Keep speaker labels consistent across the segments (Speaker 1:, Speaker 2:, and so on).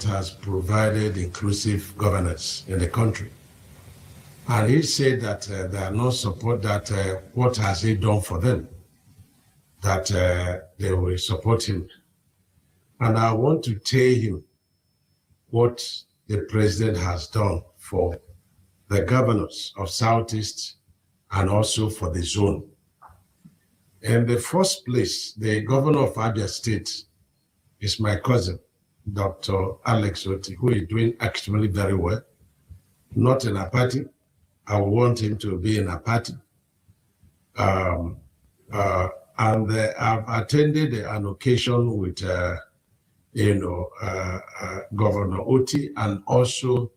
Speaker 1: has provided inclusive governance in the country. And he said that they are not support that what has he done for them, that they will support him. And I want to tell him what the president has done for the governors of Southeast and also for the zone. In the first place, the governor of Abia State is my cousin, Dr. Alex Oti, who is doing extremely very well, not in a party. I want him to be in a party. And I've attended an occasion with, Governor Oti and also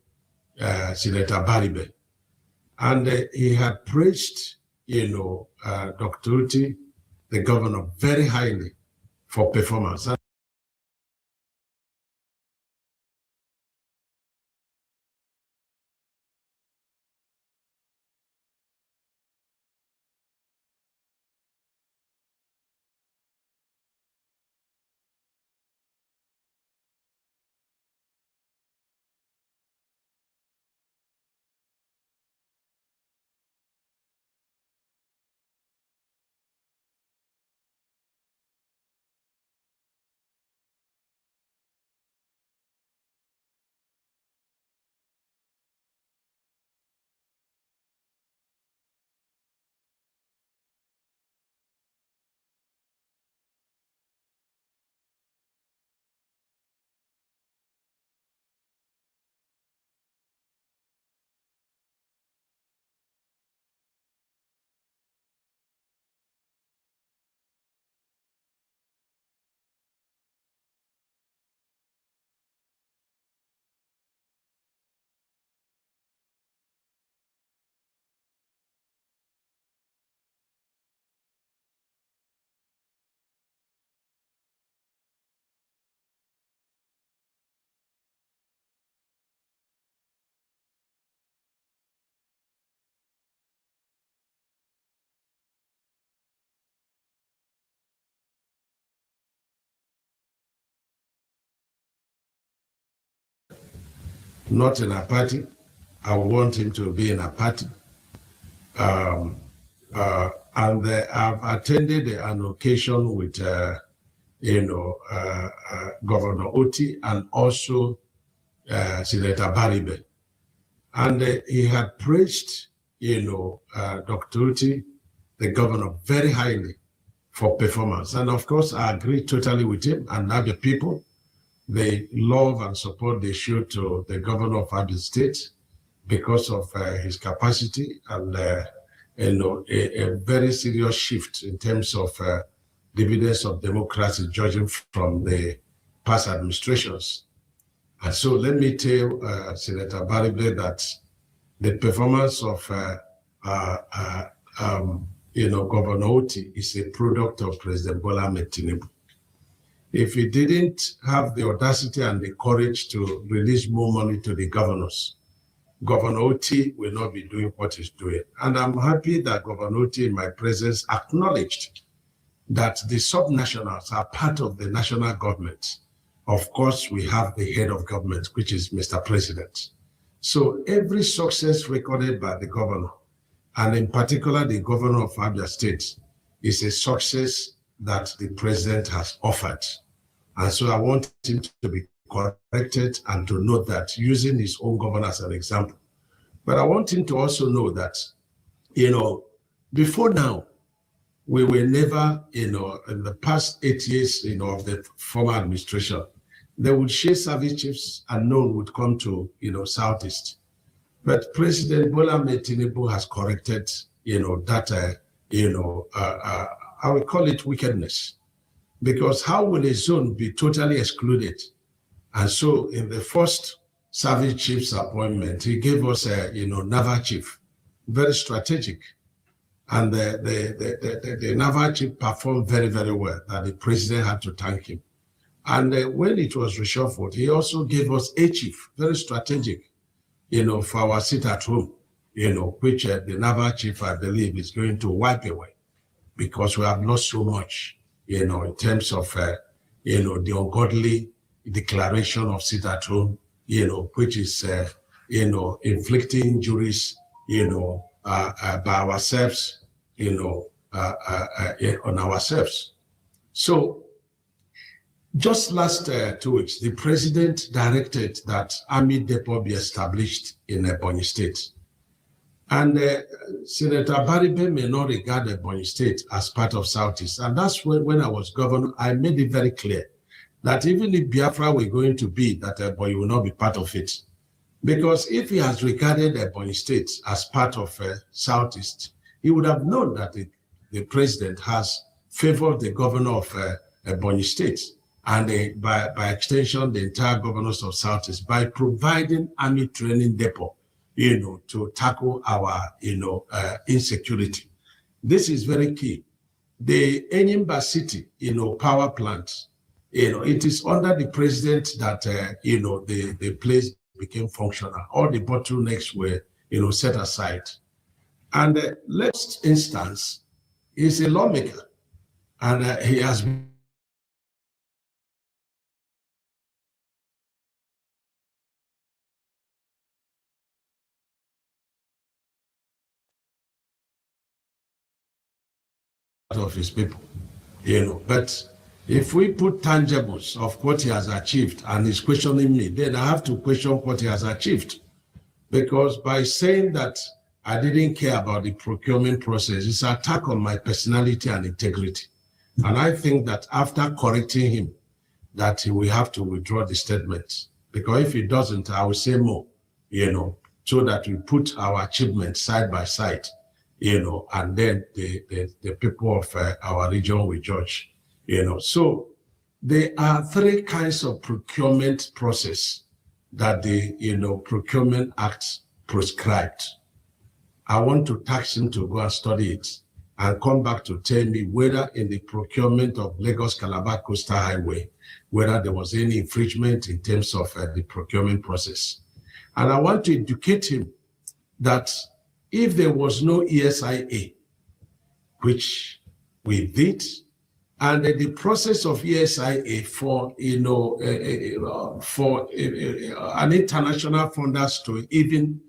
Speaker 1: Senator Abaribe. And he had praised, Dr. Oti, the governor, very highly for performance. Not in a party. I want him to be in a party. And I've attended an occasion with, Governor Oti and also Senator Abaribe. And he had praised, Dr. Oti, the governor, very highly for performance. And of course, I agree totally with him and other people. The love and support they show to the governor of Abia State because of his capacity and a very serious shift in terms of dividends of democracy, judging from the past administrations. And so let me tell Senator Abaribe that the performance of Governor Oti is a product of President Bola Ahmed Tinubu. If he didn't have the audacity and the courage to release more money to the governors, Governor Oti will not be doing what he's doing. And I'm happy that Governor Oti, in my presence, acknowledged that the subnationals are part of the national government. Of course, we have the head of government, which is Mr. President. So every success recorded by the governor, and in particular the governor of Abia State, is a success that the president has offered. And so I want him to be corrected and to note that, using his own governor as an example. But I want him to also know that, before now, we were never, in the past 8 years, of the former administration, they would share service chiefs and none would come to, Southeast. But President Bola Ahmed Tinubu has corrected, that, I will call it wickedness. Because how will a zone be totally excluded? And so in the first service chief's appointment, he gave us a, naval chief, very strategic. And the naval chief performed very, very well, that the president had to thank him. And when it was reshuffled, he also gave us a chief, very strategic, for our seat at home, which the naval chief, I believe, is going to wipe away, because we have lost so much, in terms of, the ungodly, declaration of sit at home, which is, inflicting injuries, by ourselves, on ourselves. So just last 2 weeks, the president directed that army depot be established in Ebonyi State. And Senator Abaribe may not regard Ebonyi State as part of Southeast. And that's when I was governor, I made it very clear that even if Biafra were going to be, that Ebonyi will not be part of it. Because if he has regarded Ebonyi State as part of Southeast, he would have known that the president has favored the governor of Ebonyi State and by extension, the entire governors of Southeast by providing army training depot, to tackle our, insecurity. This is very key. The Enyimba City, power plant, it is under the president that, the place became functional. All the bottlenecks were, set aside. And last instance is a lawmaker, and he has been of his people, but if we put tangibles of what he has achieved and he's questioning me, then I have to question what he has achieved. Because by saying that I didn't care about the procurement process, it's an attack on my personality and integrity. And I think that after correcting him, that we have to withdraw the statement. Because if he doesn't, I will say more, so that we put our achievements side by side, and then the people of our region will judge, So there are 3 kinds of procurement process that the, Procurement Act prescribed. I want to tax him to go and study it and come back to tell me whether in the procurement of Lagos-Calabar Coastal Highway, whether there was any infringement in terms of the procurement process. And I want to educate him that if there was no ESIA, which we did, and the process of ESIA for an international funders to even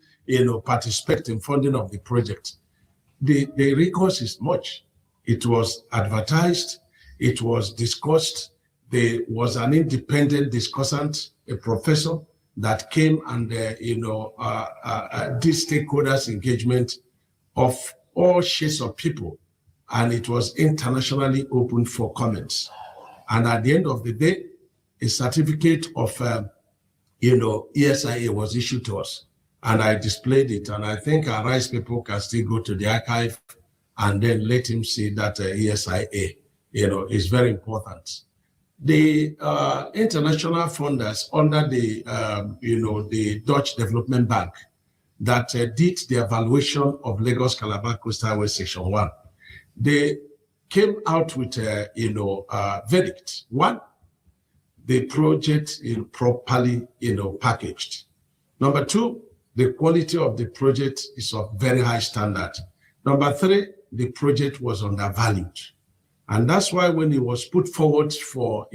Speaker 1: participate in funding of the project, the recourse is much. It was advertised, it was discussed. There was an independent discussant, a professor, that came and did stakeholders engagement of all shades of people, and it was internationally open for comments. And at the end of the day, a certificate of ESIA was issued to us, and I displayed it. And I think our rights people can still go to the archive and then let him see that ESIA, is very important. The international funders under the, the Dutch Development Bank that did the evaluation of Lagos-Calabar Coastal Highway Section 1, they came out with a verdict. 1, the project is properly, packaged. Number 2, the quality of the project is of very high standard. Number 3, the project was undervalued. And that's why when it was put forward for,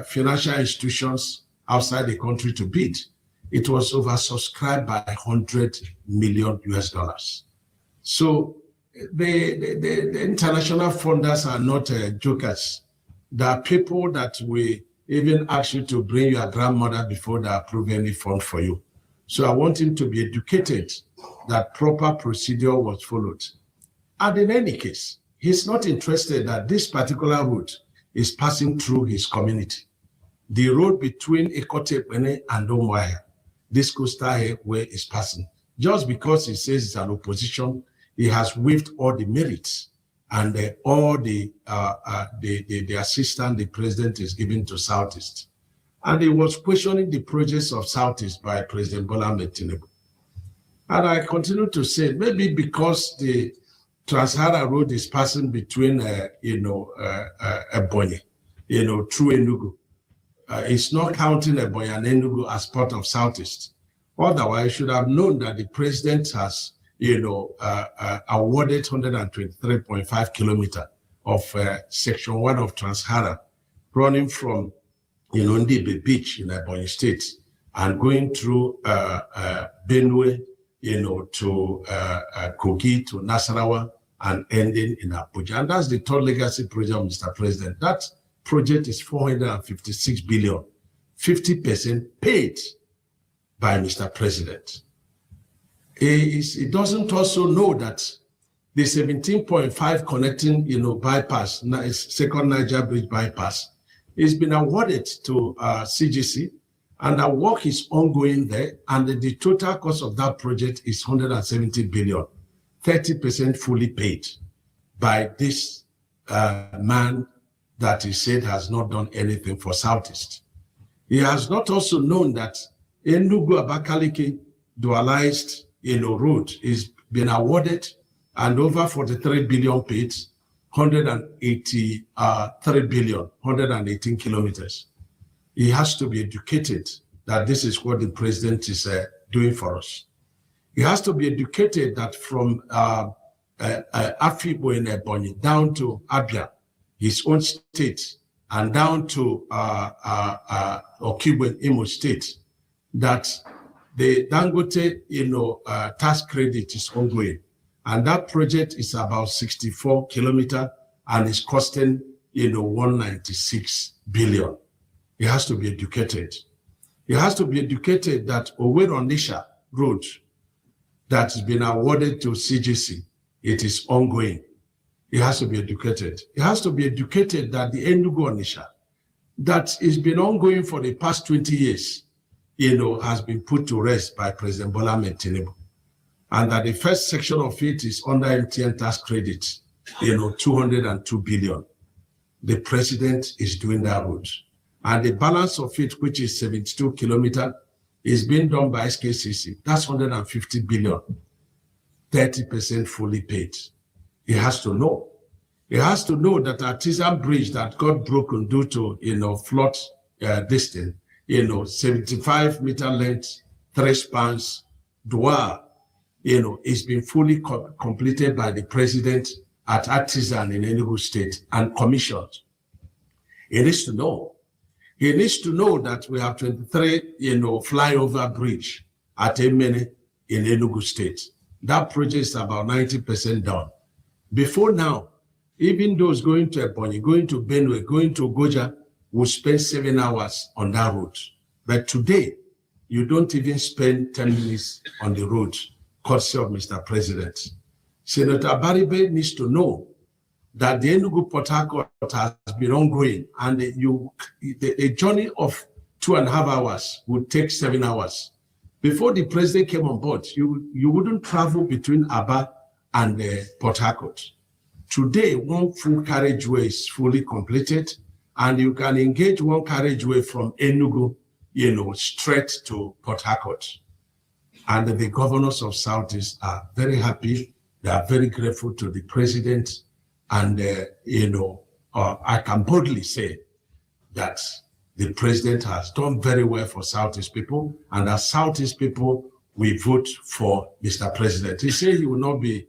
Speaker 1: financial institutions outside the country to bid, it was oversubscribed by $100 million. So the international funders are not jokers. There are people that will even ask you to bring your grandmother before they approve any fund for you. So I want him to be educated that proper procedure was followed. And in any case, he's not interested that this particular route is passing through his community. The road between Ekotepene and Umahi, this coastal highway is passing. Just because he says it's an opposition, he has waived all the merits and all the assistance the president is giving to Southeast. And he was questioning the projects of Southeast by President Bola Ahmed Tinubu. And I continue to say, maybe because the Trans-Sahara Road is passing between, Ebonyi, through Enugu. It's not counting Ebonyi and Enugu as part of Southeast. Otherwise, I should have known that the president has, awarded 123.5 kilometers of Section 1 of Trans-Sahara, running from Ndibe Beach in Ebonyi State, and going through Benue, to Kogi, to Nasarawa, and ending in Abuja. And that's the third legacy project, Mr. President. That project is 456 billion, 50% paid by Mr. President. It doesn't also know that the 17.5 connecting, bypass, second Niger Bridge bypass, has been awarded to CGC, and the work is ongoing there, and the total cost of that project is 170 billion, 30% fully paid by this man that he said has not done anything for Southeast. He has not also known that Enugu Abakaliki dualized road is been awarded and over 43 billion paid, 183 billion, 118 kilometers. He has to be educated that this is what the president is doing for us. He has to be educated that from Afibo in Ebonyi down to Abia, his own state, and down to Okigwe in Imo State, that the Dangote tax credit is ongoing. And that project is about 64 kilometers and is costing 196 billion. He has to be educated. He has to be educated that Owerri-Onitsha road that has been awarded to CGC, it is ongoing. He has to be educated. He has to be educated that the Enugu-Onitsha, that has been ongoing for the past 20 years, has been put to rest by President Bola Ahmed Tinubu. And that the first section of it is under MTN tax credit, 202 billion. The president is doing that road. And the balance of it, which is 72 kilometers, is being done by SKCC. That's 150 billion, 30% fully paid. He has to know. He has to know that Artisan Bridge that got broken due to, flood distance, 75-meter length, 3 spans, dual, it's been fully completed by the president at Artisan in Enugu State and commissioned. He needs to know. He needs to know that we have 23, flyover bridge at Emene in Enugu State. That project is about 90% done. Before now, even those going to Ebonyi, going to Benue, going to Goja, will spend 7 hours on that road. But today, you don't even spend 10 minutes on the road, courtesy of Mr. President. Senator Abaribe needs to know that the Enugu-Port Harcourt has been ongoing, and the journey of 2.5 hours would take 7 hours. Before the president came on board, you wouldn't travel between Aba and Port Harcourt. Today, one full carriageway is fully completed, and you can engage one carriageway from Enugu, straight to Port Harcourt. And the governors of Southeast are very happy. They are very grateful to the president. And, I can boldly say that the president has done very well for Southeast people, and as Southeast people, we vote for Mr. President. He said he will not be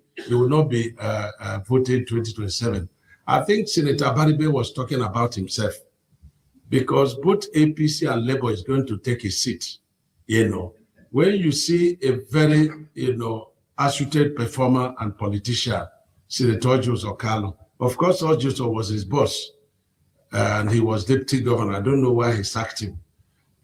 Speaker 1: voted 2027. I think Senator Abaribe was talking about himself, because both APC and Labour is going to take a seat. When you see a very, astute performer and politician, Senator Ojo Okalo, of course, Ojo was his boss, and he was deputy governor. I don't know why he sacked him,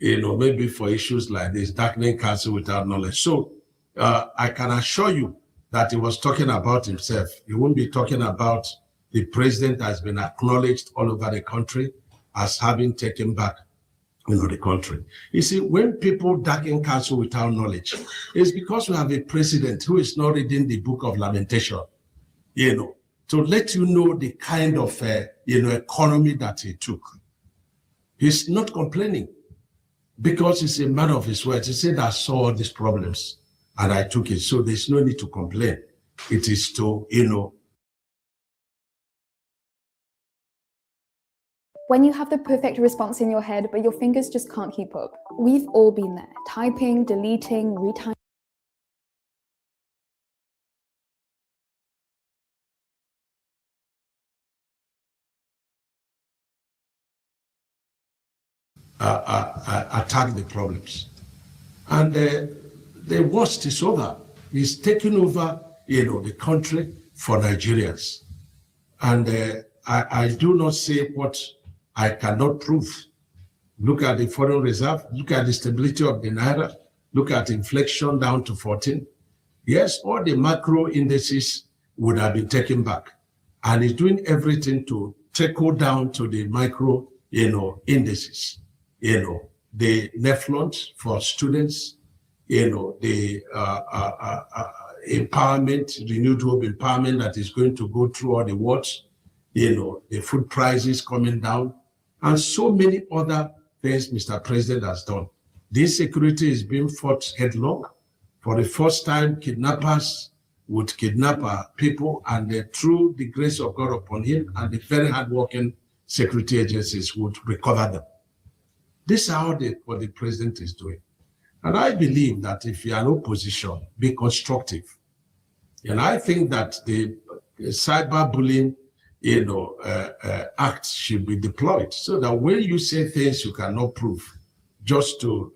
Speaker 1: maybe for issues like this, darkening council without knowledge. So I can assure you that he was talking about himself. He won't be talking about the president that has been acknowledged all over the country as having taken back the country. You see, when people darken council without knowledge, it's because we have a president who is not reading the book of Lamentation, to let you know the kind of, economy that he took. He's not complaining because he's a man of his words. He said, I saw all these problems and I took it. So there's no need to complain. It is to,
Speaker 2: When you have the perfect response in your head, but your fingers just can't keep up. We've all been there, typing, deleting, retyping.
Speaker 1: attack the problems. And the worst is over. He's taking over, the country for Nigerians. And I do not say what I cannot prove. Look at the foreign reserve, look at the stability of the Naira, look at inflation down to 14. Yes, all the macro indices would have been taken back. And he's doing everything to trickle down to the micro, indices. The NEFLONT for students, the empowerment, renewed hope empowerment that is going to go through all the wards, the food prices coming down, and so many other things Mr. President has done. This security is being fought headlong. For the first time, kidnappers would kidnap people, and through the grace of God upon him and the very hardworking security agencies would recover them. This is what the president is doing. And I believe that if you are in opposition, be constructive. And I think that the cyberbullying, act should be deployed so that when you say things you cannot prove just to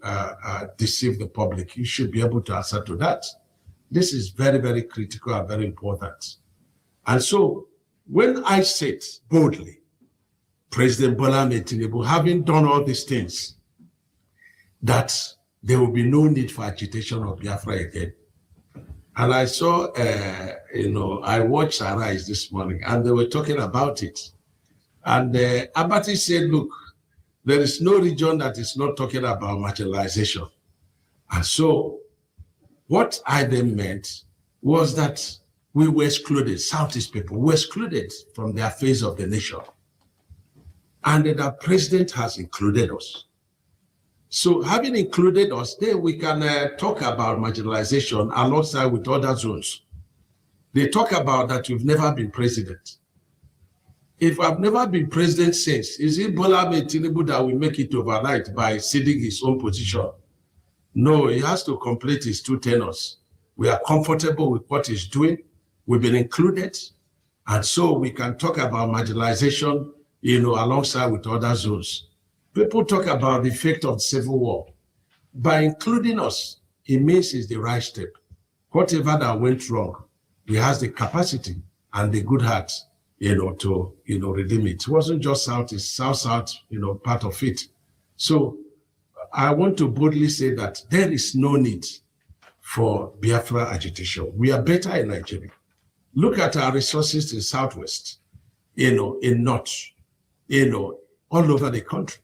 Speaker 1: deceive the public, you should be able to answer to that. This is very, very critical and very important. And so when I said boldly, President Bola Tinubu, having done all these things, that there will be no need for agitation of Biafra again. And I saw, I watched Arise this morning, and they were talking about it. And Abati said, look, there is no region that is not talking about marginalization. And so what I then meant was that we were excluded, Southeast people were excluded from the affairs of the nation. And the president has included us. So having included us, then we can talk about marginalization alongside with other zones. They talk about that we've never been president. If I've never been president since, is it Bola Tinubu that will make it overnight by ceding his own position? No, he has to complete his 2 tenures. We are comfortable with what he's doing. We've been included. And so we can talk about marginalization, alongside with other zones. People talk about the effect of the Civil War. By including us, it means it's the right step. Whatever that went wrong, he has the capacity and the good heart, to, redeem it. It wasn't just South, it's South, part of it. So I want to boldly say that there is no need for Biafra agitation. We are better in Nigeria. Look at our resources in Southwest, in North, all over the country.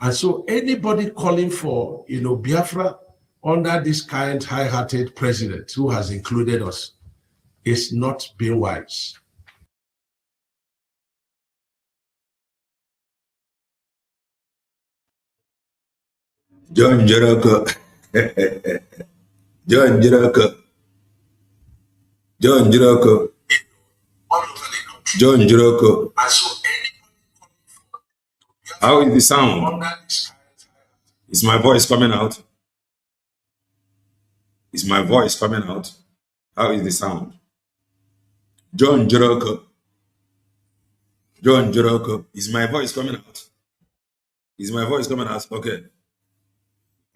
Speaker 1: And so anybody calling for, Biafra under this kind, high-hearted president who has included us is not being wise.
Speaker 3: John Jericho. John Jericho. John Jericho. John Jericho. How is the sound? Is my voice coming out? Is my voice coming out? How is the sound? John Jericho. John Jericho. Is my voice coming out? Is my voice coming out? Okay.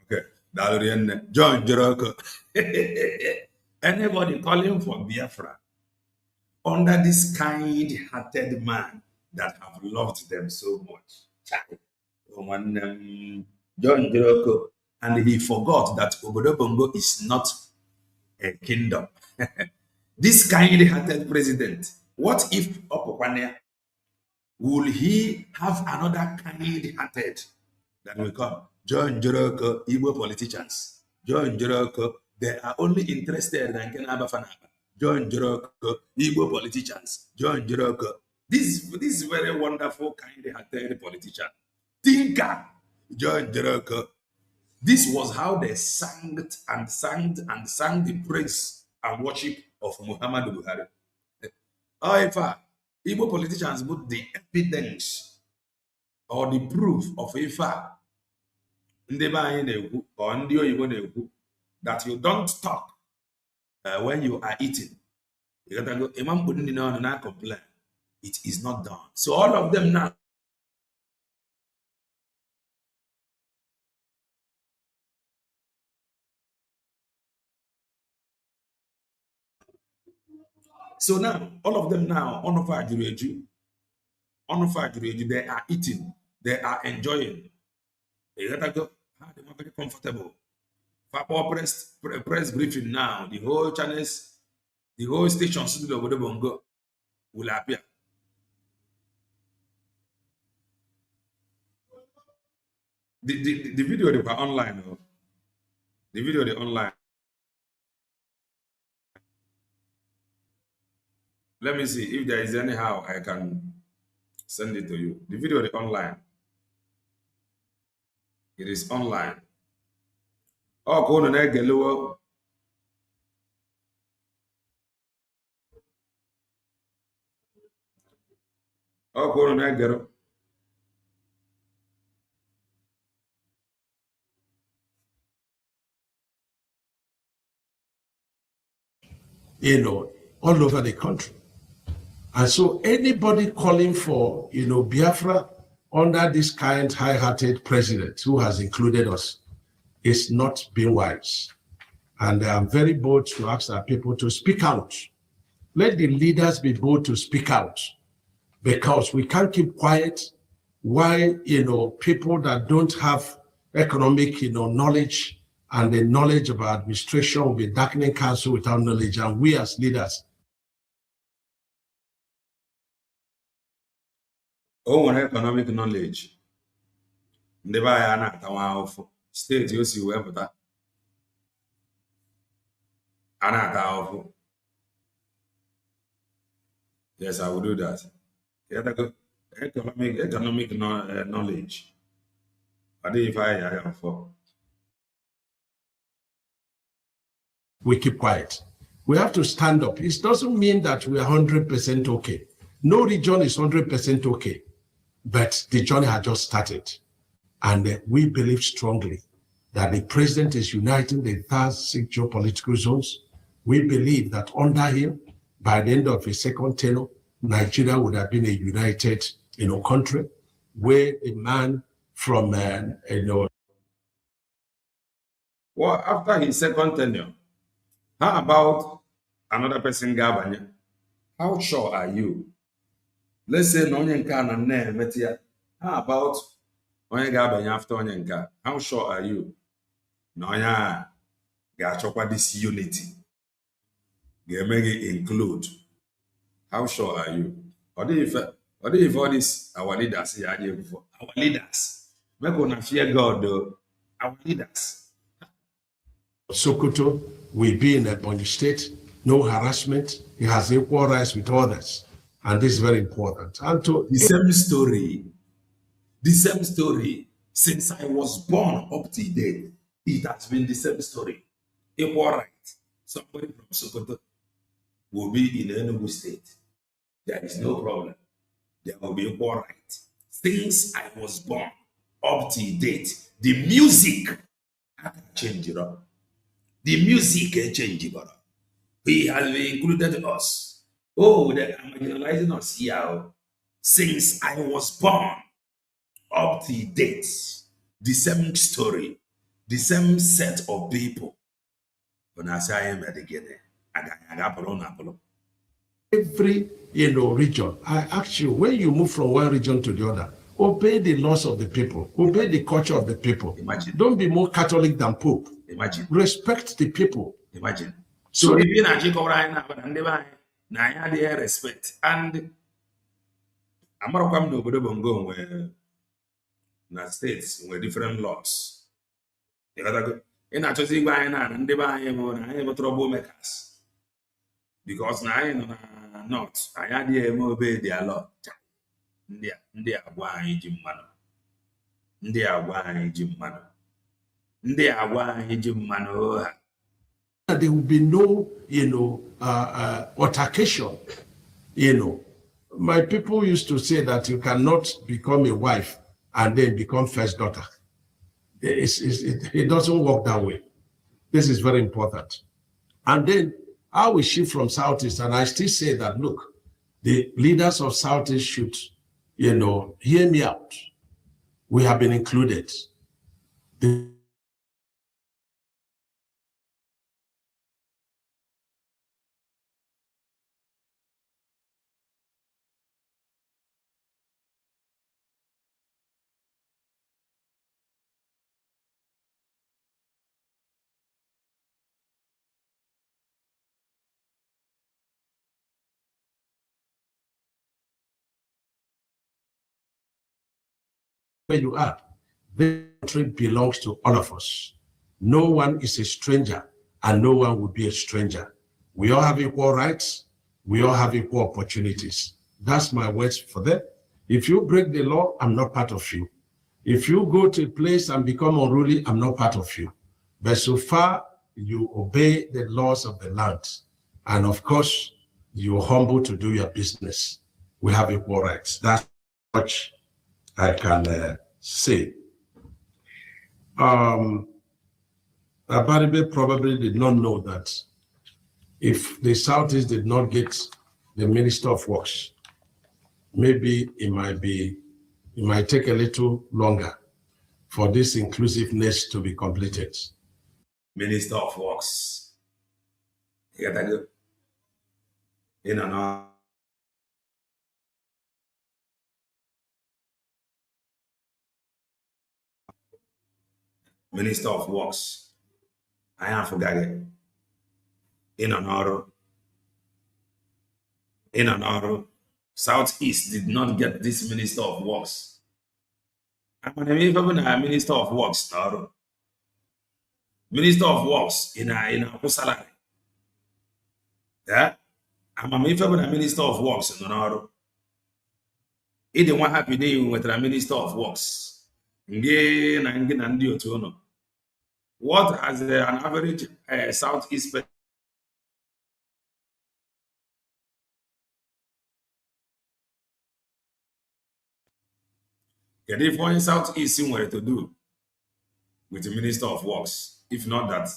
Speaker 3: Okay. John Jericho. Anybody calling for Biafra under this kind-hearted man that have loved them so much. John Jericho, and he forgot that Obodo Bongo is not a kingdom. This kind-hearted president, what if Opokwane, will he have another kind-hearted that will come? John Jericho, Igbo politicians. John Jericho, they are only interested in Kenaba Fanaba. John Jericho, Igbo politicians. John Jericho. This very wonderful, kind-hearted politician. Thinker, John Jericho. This was how they sang the praise and worship of Muhammad Buhari. However, Igbo politicians put the evidence or the proof of Ifa that you don't talk when you are eating. You gotta go, Imam putting in on and complain. It is not done. So all of them now So now, all of them now, on of they are eating, they are enjoying. They are very comfortable. For press briefing now, the whole channels, the whole stations will appear. The video they were online. The video they online. Let me see if there is anyhow I can send it to you. The video they online. It is online. Oh, go on there, Gelowo. Oh, go on there, Gelo.
Speaker 1: All over the country. And so anybody calling for, Biafra under this kind, high-hearted president who has included us is not being wise. And I'm very bold to ask our people to speak out. Let the leaders be bold to speak out, because we can't keep quiet while, people that don't have economic, knowledge and the knowledge of our administration will be darkening council without knowledge. And we as leaders.
Speaker 3: Oh, economic knowledge. State you see where that. Yes, I will do that. Economic knowledge. I think if I am for.
Speaker 1: We keep quiet. We have to stand up. It doesn't mean that we are 100% okay. No region is 100% okay, but the journey has just started. And we believe strongly that the president is uniting the entire 6 geopolitical zones. We believe that under him, by the end of his second tenure, Nigeria would have been a united, country where a man from,
Speaker 3: Well, after his second tenure, how about another person, Gabanya? How sure are you? Let's say Nonyenka. How about Onye Gabanya after Onyenka? How sure are you? Nonya Gachokwa this unity. Gemegi include. How sure are you? What if all this our leaders here before? Our leaders. We're gonna fear God though. Our leaders.
Speaker 1: Sokoto will be in Ebonyi State, no harassment. He has equal rights with others. And this is very important. And to
Speaker 3: the same story since I was born up to date. It has been the same story. Equal right. Somebody from Sokoto will be in Enugu State. There is no problem. There will be equal right. Since I was born up to date, the music changed it up. The music changed it up. He has included us. Oh, they are marginalizing us here. Since I was born up to date, the same story, the same set of people. When I say I am at the beginning,
Speaker 1: every region, I ask you, when you move from one region to the other, obey the laws of the people, obey the culture of the people.
Speaker 3: Imagine.
Speaker 1: Don't be more Catholic than Pope.
Speaker 3: Imagine.
Speaker 1: Respect the people.
Speaker 3: Imagine. So if you na respect and Amarokwam no obodo bongo where na states where different laws. In a choosing by and they troublemakers. Because now not I had the obey their law. Ndị agwa anyị ji mmanụ. Ndị agwa anyị ji mmanụ. Ndị agwa anyị ji mmanụ ha.
Speaker 1: There will be no, altercation. My people used to say that you cannot become a wife and then become first daughter. It doesn't work that way. This is very important. And then I will shift from Southeast, and I still say that, look, the leaders of Southeast should, hear me out. We have been included. where you are. This country belongs to all of us. No one is a stranger, and no one will be a stranger. We all have equal rights. We all have equal opportunities. That's my words for them. If you break the law, I'm not part of you. If you go to a place and become unruly, I'm not part of you. But so far, you obey the laws of the land. And of course, you're humble to do your business. We have equal rights. That's much I can say. Abaribe probably did not know that if the Southeast did not get the Minister of Works, maybe it might take a little longer for this inclusiveness to be completed.
Speaker 3: Minister of Works. You got that? In and out. Minister of Works. I am forgetting. In and out. Southeast did not get this Minister of Works. I'm a Minister of Works now. Minister of Works in a salary. Yeah? I'm a Minister of Works in an It didn't want happy day with a Minister of Works. What has an average Southeast person? If one Southeast were to do with the Minister of Works, if not that,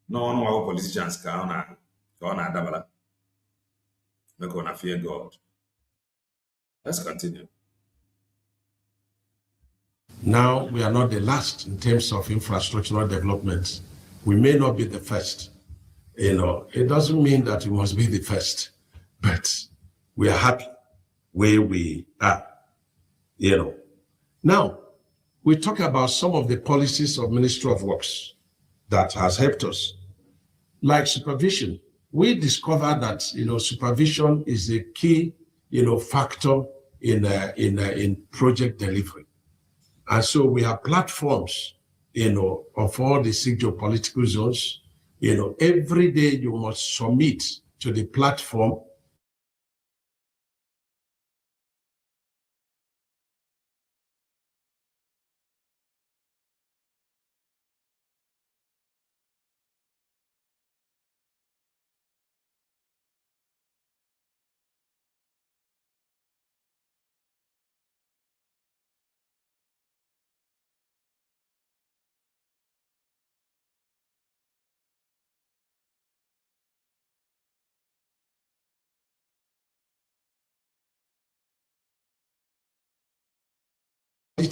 Speaker 3: no one of our politicians can dabala. Make one fear God. Let's continue.
Speaker 1: Now, we are not the last in terms of infrastructural development. We may not be the first. It doesn't mean that we must be the first, but we are happy where we are. Now, we talk about some of the policies of Ministry of Works that has helped us, like supervision. We discovered that supervision is a key factor in project delivery, and so we have platforms of all the 6 geopolitical zones. Every day you must submit to the platform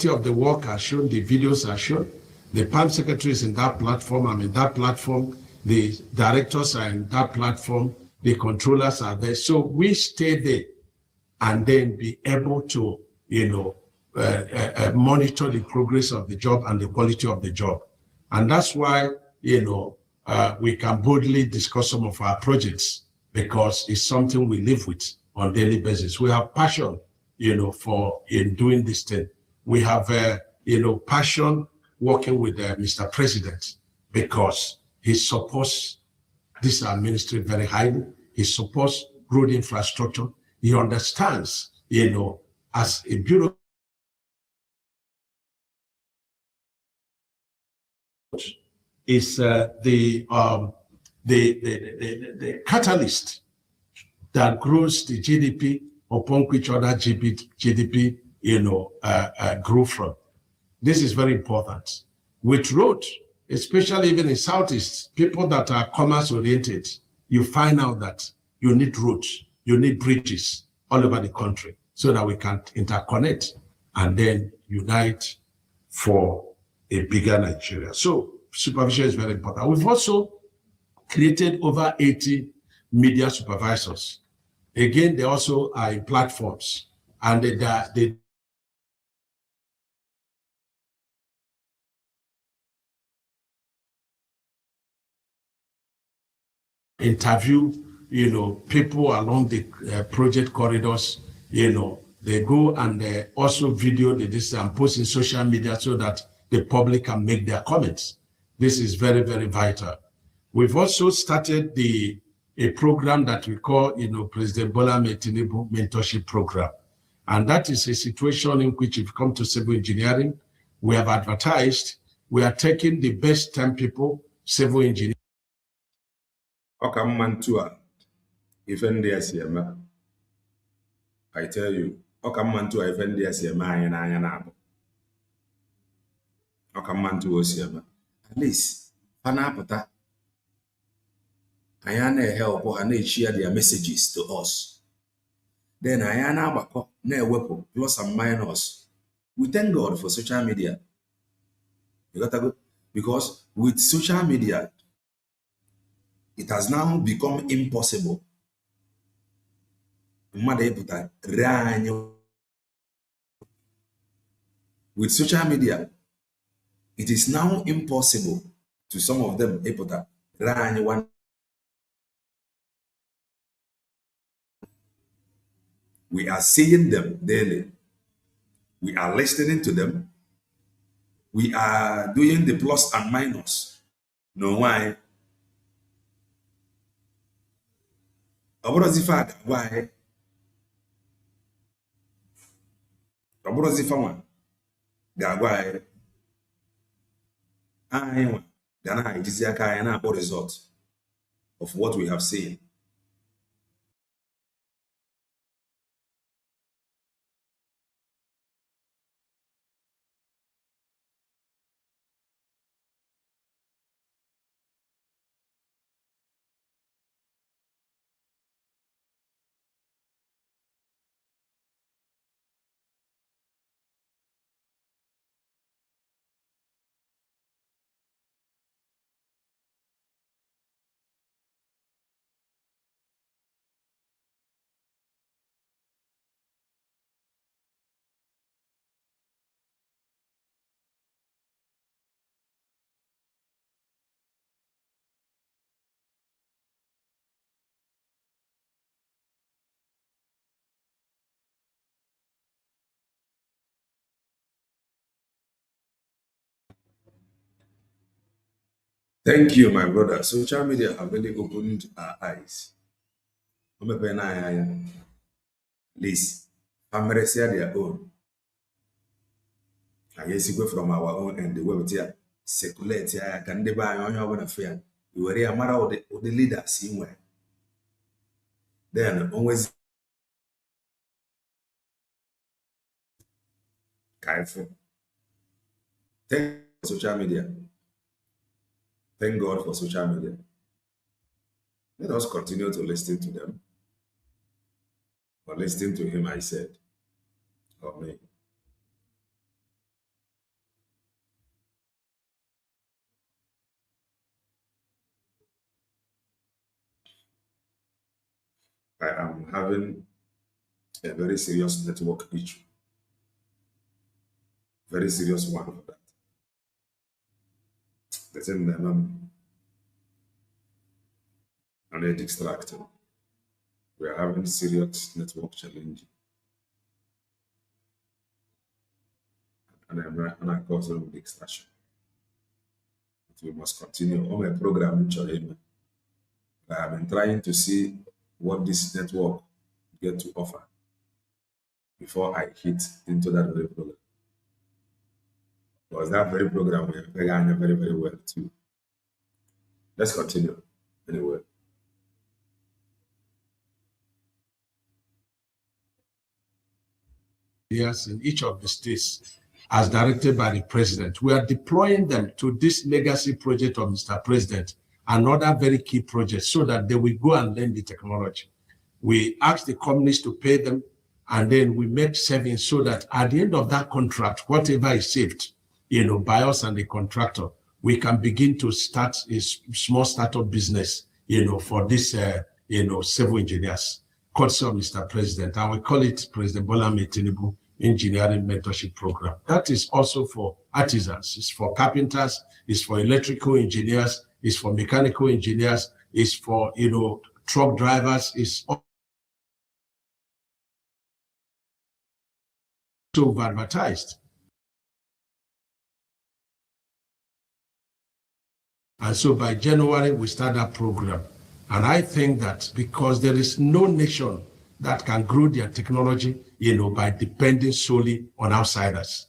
Speaker 1: of the work are shown, the videos are shown. The PAM secretary is in that platform. I'm in that platform. The directors are in that platform. The controllers are there. So we stay there and then be able to, monitor the progress of the job and the quality of the job. And that's why, we can boldly discuss some of our projects because it's something we live with on a daily basis. We have passion, in doing this thing. We have, passion working with Mr. President because he supports this ministry very highly. He supports road infrastructure. He understands, as a bureau is the catalyst that grows the GDP upon which other GDP grew from. This is very important. With road, especially even in Southeast, people that are commerce oriented, you find out that you need roads, you need bridges all over the country so that we can interconnect and then unite for a bigger Nigeria. So supervision is very important. We've also created over 80 media supervisors. Again, they also are in platforms and they interview, people along the project corridors, They go and also video this and post in social media so that the public can make their comments. This is very, very vital. We've also started a program that we call, President Bola Tinubu Mentorship Program. And that is a situation in which, if you come to civil engineering, we have advertised, we are taking the best 10 people, civil engineers.
Speaker 3: Okay, man, too. If I tell you, okay, man, too. If okay, man, too. At least, Panapata. I am help and share their messages to us. Then I am about weapon plus and minus. We thank God for social media. You got to go because with social media, it has now become impossible. With social media, it is now impossible to some of them. We are seeing them daily. We are listening to them. We are doing the plus and minus. No why? Why? Result of what we have seen. Thank you, my brother. Social media have really opened our eyes. At least, family share their own. I guess go from our own and the web here circulate here. Can they buy on your affair? You were a matter of the leader seeing where. Then always careful. Thank social media. Thank God for social media. Let us continue to listen to them. Or listen to him, I said. Or me. I am having a very serious network issue. Very serious one for that. The same an extract. We are having serious network challenge. And I'm causing the extraction. But we must continue on my program. I have been trying to see what this network get to offer before I hit into that very program. Because that very program we are very, very well too. Let's continue anyway.
Speaker 1: Yes, in each of the states, as directed by the president. We are deploying them to this legacy project of Mr. President and other very key projects so that they will go and learn the technology. We ask the companies to pay them, and then we make savings so that at the end of that contract, whatever is saved, by us and the contractor, we can begin to start a small startup business, for this, civil engineers, courtesy of Mr. President. And we call it President Bola Tinubu Engineering Mentorship Program. That is also for artisans, it's for carpenters, it's for electrical engineers, it's for mechanical engineers, it's for, truck drivers, it's So advertised. And so by January, we start that program. And I think that because there is no nation that can grow their technology, by depending solely on outsiders.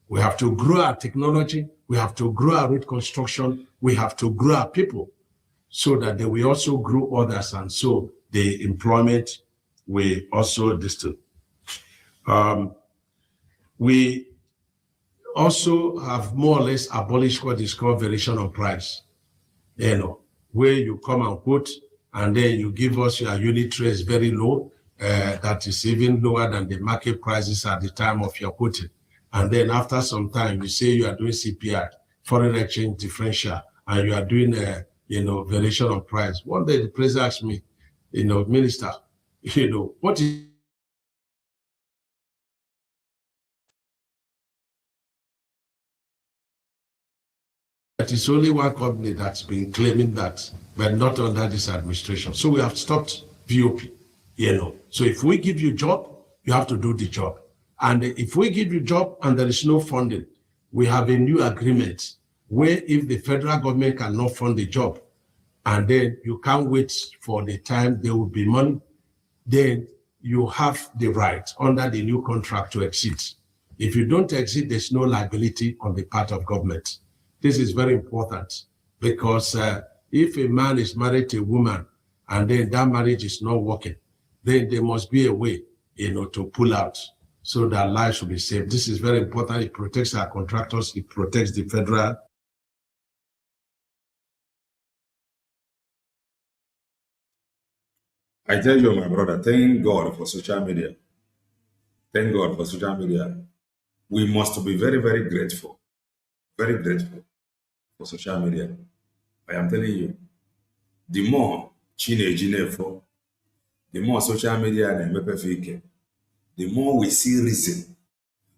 Speaker 1: We have to grow our technology. We have to grow our road construction. We have to grow our people so that they will also grow others. And so the employment will also distil. We also have more or less abolished what is called variation on price. Where you come and quote, and then you give us your unit rate very low, that is even lower than the market prices at the time of your quoting. And then after some time, you say you are doing CPI, foreign exchange differential, and you are doing variation on price. One day the president asked me, Minister, what is It is only one company that's been claiming that, but not under this administration. So we have stopped VOP, So if we give you a job, you have to do the job. And if we give you a job and there is no funding, we have a new agreement where if the federal government cannot fund the job, and then you can't wait for the time there will be money, then you have the right under the new contract to exit. If you don't exit, there's no liability on the part of government. This is very important because if a man is married to a woman and then that marriage is not working, then there must be a way, to pull out so that lives will be saved. This is very important. It protects our contractors. It protects the federal.
Speaker 3: I tell you, my brother, thank God for social media. Thank God for social media. We must be very, very grateful. Very grateful for social media. I am telling you, the more the more social media and MPFK, the more we see reason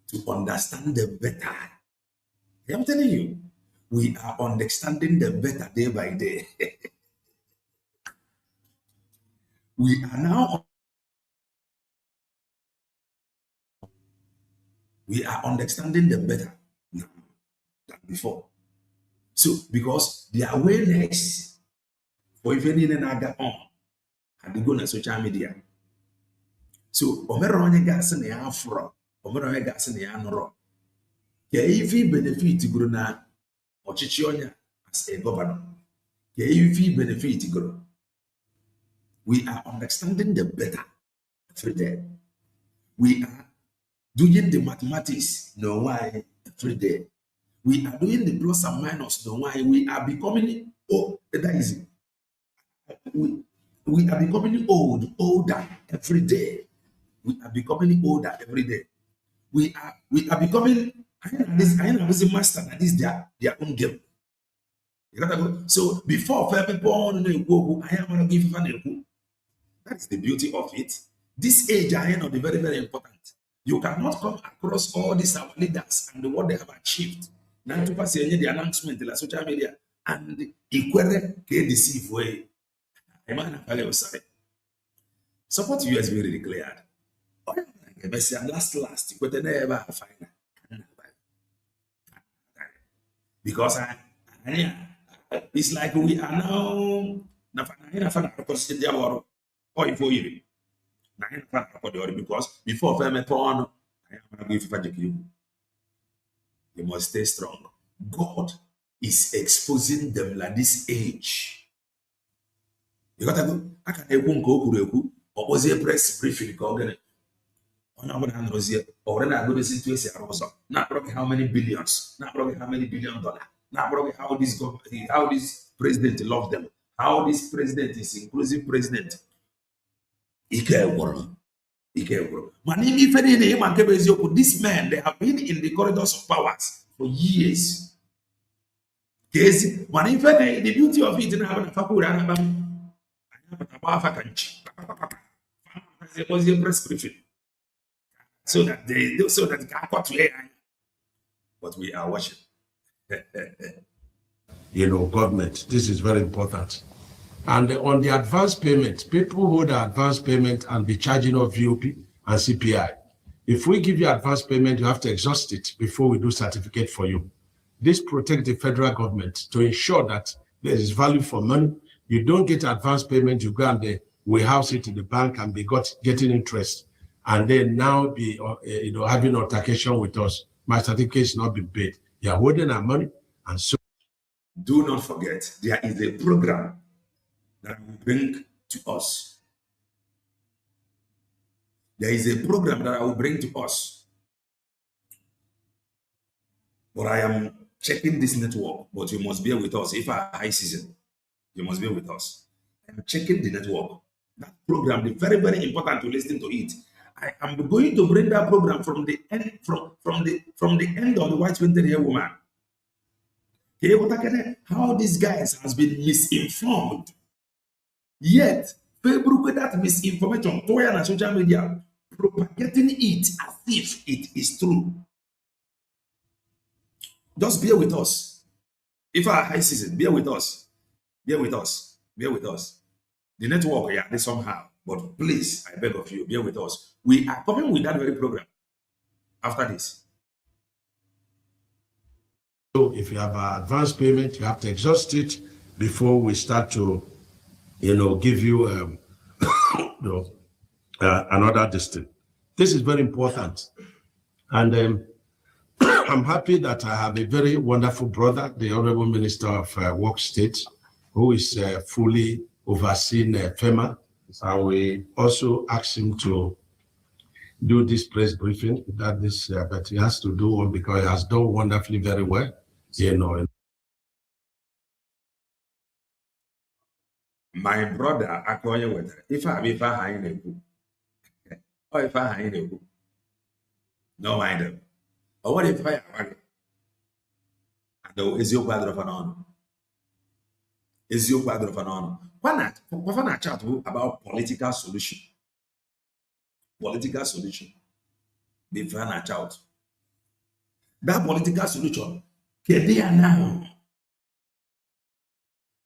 Speaker 3: to understand them better. I am telling you, we are understanding them better day by day. We are now understanding them better now than before. So, because the awareness for even in another on and they go on social media. So, Omeronye gas in the afro, Omeronye gas in the anoro. If benefit grow na Ochichionya as a governor. If benefit grow. We are understanding them better every day. We are doing the mathematics, no why every day. We are doing the plus and minus, no why. We are becoming that is it. We are becoming older every day. We are becoming older every day. We are becoming this master that is their own game. You gotta go. So before people I am gonna give you. That is the beauty of it. This age I am very, very important. You cannot come across all these our leaders and what they have achieved. Now to pass the announcement in the social media and equally deceive way. Support US be really declared. Last, but they never find. Because it's like we are now because before you must stay strong. God is exposing them like this age. You got to go. I can go or a press briefing. Or not go to situation also. Not probably how many billions, not probably how many $1 billion, not probably how this president loved them, how this president is inclusive president. This men, they have been in the corridors of powers for years. The beauty of it was a press briefing. So that they can cut to AI. But we are watching.
Speaker 1: Government, this is very important. And on the advance payment, people hold the advance payment and be charging off VOP and CPI. If we give you advance payment, you have to exhaust it before we do certificate for you. This protects the federal government to ensure that there is value for money. You don't get advance payment, you go and we house it in the bank and be getting interest, and then now be having altercation with us. My certificate is not been paid. You are holding our money, and so
Speaker 3: do not forget there is a program that will bring to us. There is a program that I will bring to us. But I am checking this network, but you must bear with us. If I high season, you must bear with us. I'm checking the network. That program is very, very important to listen to it. I am going to bring that program from the end, from the end of the white 20-year woman. How these guys has been misinformed. Yet, people that misinformation on social media, propagating it as if it is true. Just bear with us. If our high season, bear with us. Bear with us. Bear with us. The network, yeah, they somehow. But please, I beg of you, bear with us. We are coming with that very program after this.
Speaker 1: So if you have an advance payment, you have to exhaust it before we start to, give you another distance. This is very important. And I'm happy that I have a very wonderful brother, the Honorable Minister of Work State, who is fully overseeing FEMA. And we also asked him to do this press briefing, but he has to do one because he has done wonderfully very well,
Speaker 3: My brother, Akoya Weather, if I be behind a book, or if I hide a book, no mind. Or what if I are? Is your father of an honor? Is your father of an honor? Why not chat about political solution? Political solution. Be fun at out. That political solution. Can they now?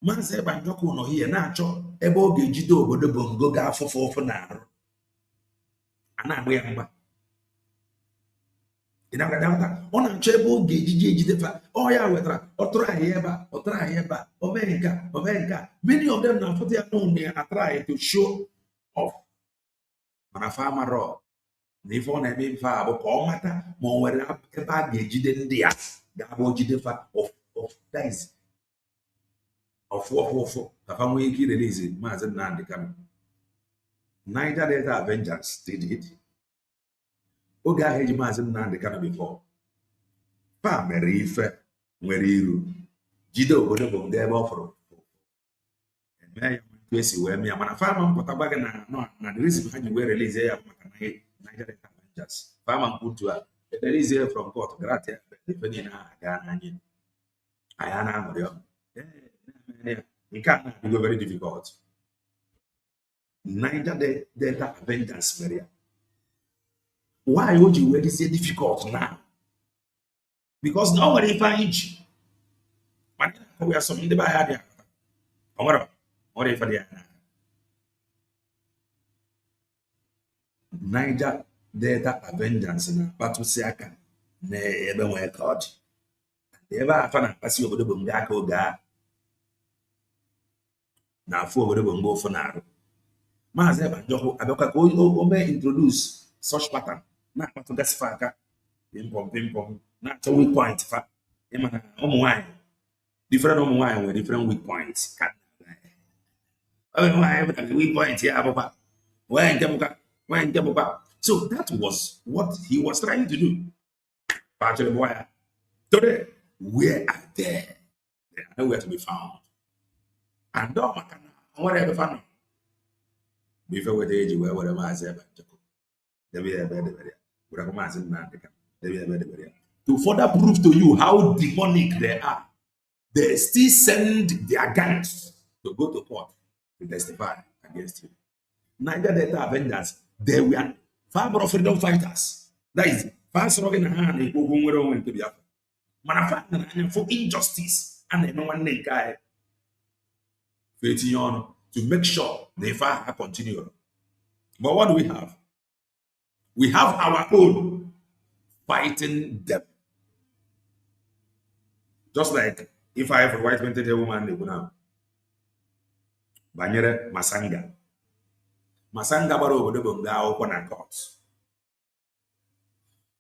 Speaker 3: Man say by Joko no here na cho ebo gejido obodo bongo ga afofo na arụ. Ana agba ya mgba. Ina ga data ona cho ebo gejije ejide fa. Oh ya wetara otoro ahịa omenka. Many of them na put their own try to show off. Mana farmer raw. Na ife ọ na-eme mfe a bụ ka ọ mata ma ọ nwere ebe a ga-ejide ndị a ga-abụ jide fa of dice. Of ka fa nwee ike irelease Maazị Nnamdi Kanu. Niger Delta Avengers did it. Oge ahụ eji Maazị Nnamdi Kanu before. Fa mere ife nwere iru. Jide obodo bụ ndị ebe ọ fụrụ. Eme ya mtu esi wee mee ya. Mana fa ma mpụtakwa gị na the reason ha ji wee release ya maka na Niger Delta Avengers. Fa ma mputu a release from court gratia ife niile ha gaa n'anya. Anya na-amụrị ọmụ. It can't be very difficult. Niger Delta Avengers area. Why would you really say difficult now? Because nobody finds. But we are some in the Bahia. What if they are Niger Delta Avengers in Batusiaka? Never went caught. Never found a passive over the Bungako guy. Na afọ obodo bụ mgbe ofu na-arụ. Maazị Ebanjọkụ abịakwa ka o mee introduce such pattern na-akpatụgasị fa aka pimpom na-achọ weak point fa ịma ụmụ nwaanyị different ụmụ nwaanyị nwere different weak points ka nwaanyị bụ weak point ya abụkwa nwaanyị nke bụkwa. So that was what he was trying to do. Actually, boy, today where are they? They are nowhere to be found. And don't matter whatever fun. Before we age where Maazị Ebanjọkụ. To further prove to you how demonic they are, they still send their gangs to go to court to testify against him. Niger Delta Avengers, they were far more freedom fighters. That is far stronger than hand to be up. Manufacturing for injustice and no one guy. To make sure the fire continue. But what do we have? We have our own fighting them. Just like if I have a white painted woman, now, Banyere Masanga. Masanga bara obodo bonga akwụkwọ na court.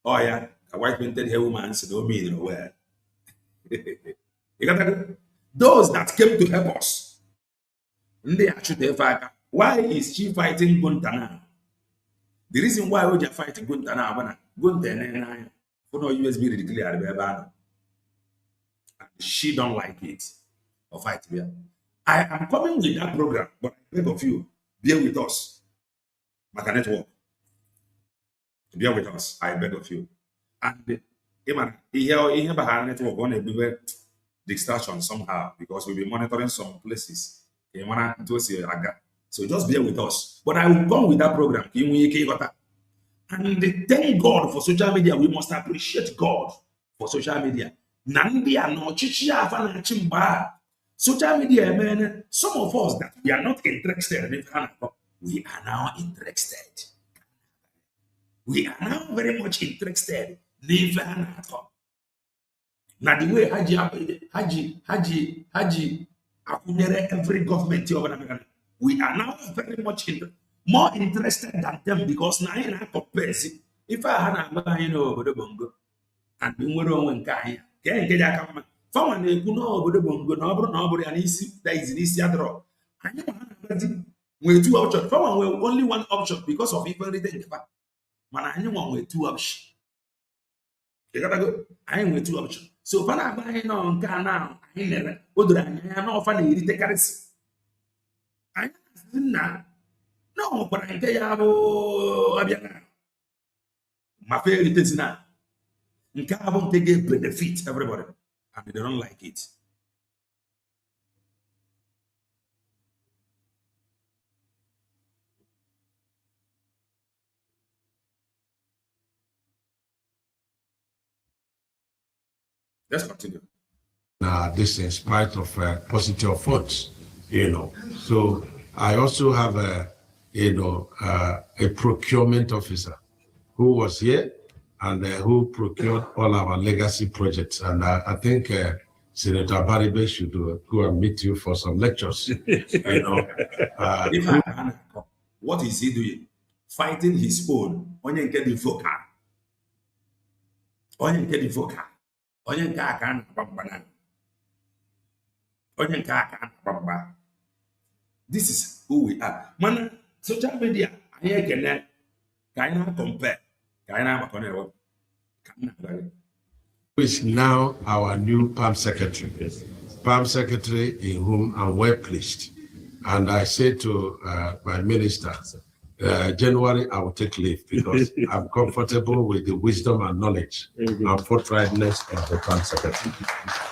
Speaker 3: Oh yeah, a white painted woman said, "Oh me, where." You got that? Those that came to help us, they actually fight. Why is she fighting Gunta now? The reason why we are fighting Gunta now, Gunta for no USB declared, she don't like it or fight here. I am coming with that program, but I beg of you, bear with us. Maka network. Bear with us. I beg of you. And here behind network going to be distraction somehow because we'll be monitoring some places. So just bear with us. But I will come with that program. And thank God for social media. We must appreciate God for social media. Social media, man, some of us that we are not interested in, we are now interested. We are now very much interested. Now the way Haji every government, we are now very much more interested than them because now I compare. If I had a bongo and we were on Kaya, can Fama ne kuno obodo bongo na oburu ya n'isi that is n'isi adro. Anyị nwere two options. Fama nwere only one option because of even written paper. Mana anyị nwere two options. You gotta go. Anyị nwere two options. So fana agba anyị no nke a na anyị nere odoro anyị ya na ofa na erite karịsị. Anyị na no kwara nke ya bụ abịa na ma fe erite zina. Nke a bụ nke ga benefit everybody. And they don't like it. Let's continue.
Speaker 1: This in spite of positive thoughts, So I also have a procurement officer who was here and who procured all our legacy projects. And I think Senator Abaribe should go and meet you for some lectures.
Speaker 3: What is he doing? Fighting his own. Onye nke dị vocal. Onye nke dị vocal. Onye nke aka na-agbagba. Onye nke aka na-agbagba. This is who we are. Mana social media, anyị ekene ka anyị na-compare.
Speaker 1: Who is now our new PAM secretary. PAM secretary in whom I'm well pleased. And I say to my minister, January I will take leave because I'm comfortable with the wisdom and knowledge and forthrightness of the PAM secretary.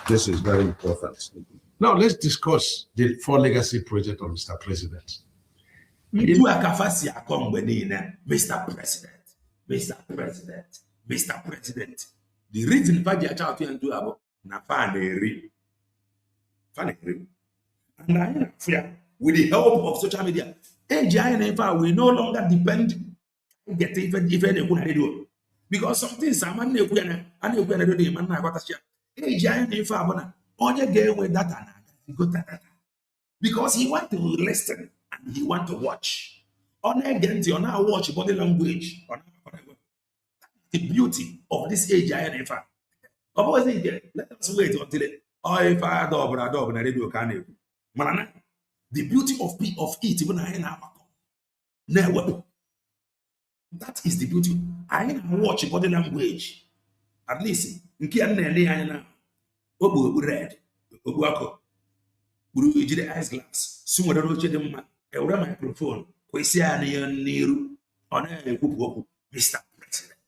Speaker 1: This is very important. Now let's discuss the 4 legacy project of Mr. President.
Speaker 3: Mr. President. Mr. President, Mr. President. The reason why they are trying to about na faneri. And I fear with the help of social media, we no longer depend get even any do because some things are man because he want to listen and he want to watch. On again, you now watch body language. The beauty of this age, let us wait until the beauty of it, even never. That is the beauty. I watch body language. At least, in Kian, red, eyes glass, soon a microphone. Mr. President.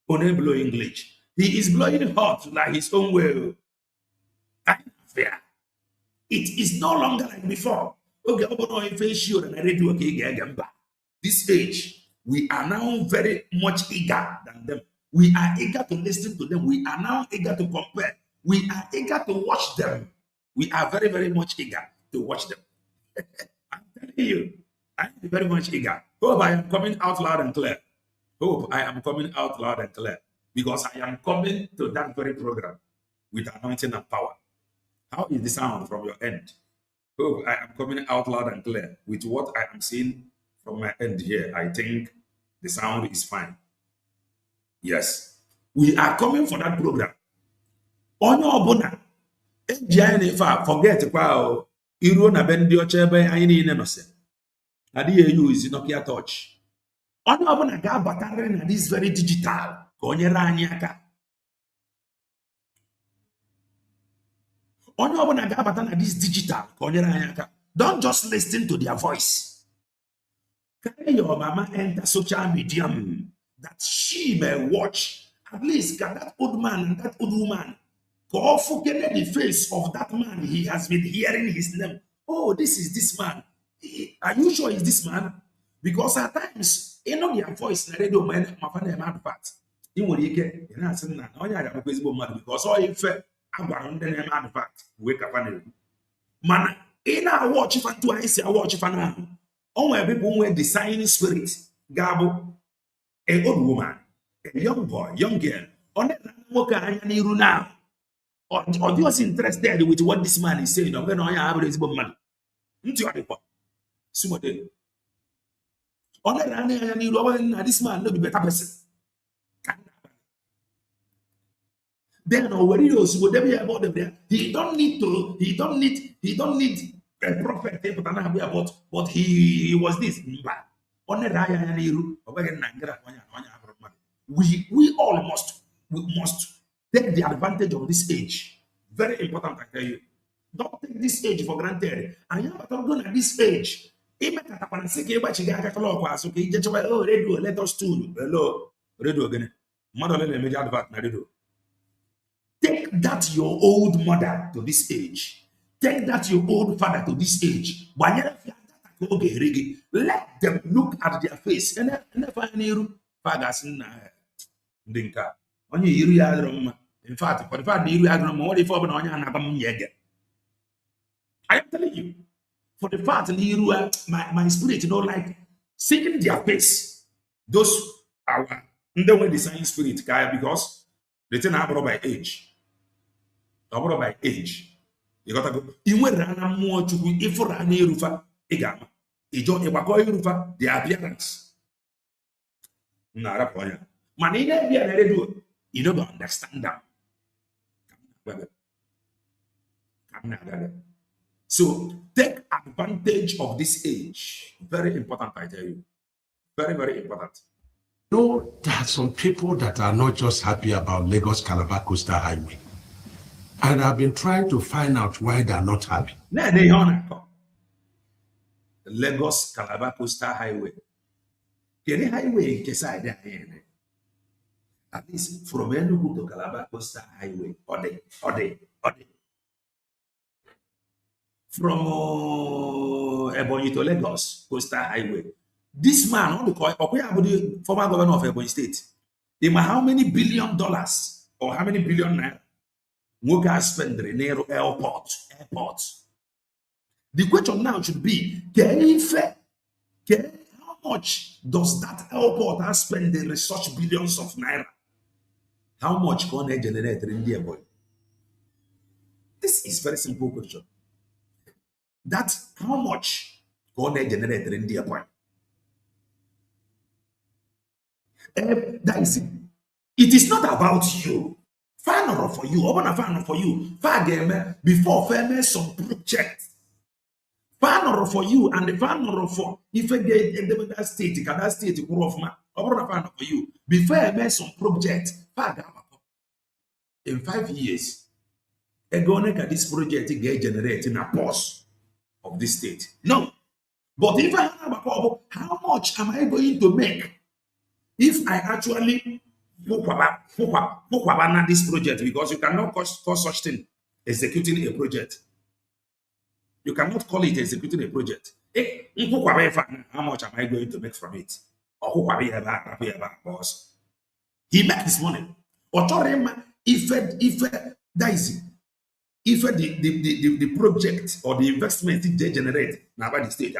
Speaker 3: On blow English. He is blowing hot like his own way. It is no longer like before. This age, we are now very much eager than them. We are eager to listen to them. We are now eager to compare. We are eager to watch them. We are very, very much eager to watch them. I'm telling you. I'm very much eager. Hope I am coming out loud and clear. Hope I am coming out loud and clear because I am coming to that very program with anointing and power. How is the sound from your end? Hope I am coming out loud and clear with what I am seeing from my end here. I think the sound is fine. Yes, we are coming for that program. Onye ọbụla eji anyị na-efe a forget kwa iruo na be ndị ọcha ebe anyị niile nọ sị adịghị eyi ozi Nokia touch. Onye ọbụla ga-abatarịrị na this very digital ka o nyere anyị aka. Onye ọbụla ga-abata na this digital ka o nyere anyị aka. Don't just listen to their voice. Carry your mama enter social media that she may watch. At least can that old man and that old woman go forget the face of that man. He has been hearing his name. Oh, this is this man. Are you sure it's this man? Because at times, you know their voice in the radio, man, my father, man, fact. You will get, you know, saying that, oh, yeah, I'm a baseball man, because all in fact, I'm going to man, fact, wake up and man, in our watch, if I do, I say, I watch if I know. Oh, my people were designing spirit, Gabo, a old woman, a young boy, young girl, on that worker, I need now. Or you was interested with what this man is saying, I'm going to have a baseball man. Into your report. So, on that I need this man, no be better person. Then already knows whatever about them there. He don't need a prophet about what he was this. We all must take the advantage of this age. Very important, I tell you. Don't take this age for granted. I am talking at this age. Let us tune. Hello, radio again. Mother, let me advert. Take that your old mother to this age. Take that your old father to this age. Let them look at their face. And in fact, for the fact I am telling you, for the fact my spirit, like seeing their face. Those are the way design spirit, because they turn out by age. By age. You got to go. You went run more to be if for an rufa, egama. The appearance. Nara point. Manina, you don't understand that. So take advantage of this age. Very important, I tell you. Very, very important.
Speaker 1: No, there are some people that are not just happy about Lagos Calabar Coastal Highway. And I've been trying to find out why they're not happy.
Speaker 3: Lagos Calabar Coastal Highway. The highway at least from Enugu to Calabar Coastal Highway, Ode. From Ebonyi to Lagos Coastal Highway. This man, the former governor of Ebonyi State, how many $1 billion or how many billion naira Woga spend the Nero airport. The question now should be, how much does that airport have spent the such billions of naira? How much can they generate in the boy? This is very simple question. That's how much can they generate in the boy? That is it. It is not about you. Fan for you, open a fan for you. Fan before fair some project. Fan for you and the fan for if I get that state, open a fan for you. Before I make some project, in 5 years, this project get generating a pause of this state. No. But if I have how much am I going to make if I actually this project? Because you cannot call such thing executing a project. You cannot call it executing a project. How much am I going to make from it? He makes his money. If the project or the investment they generate now by the state,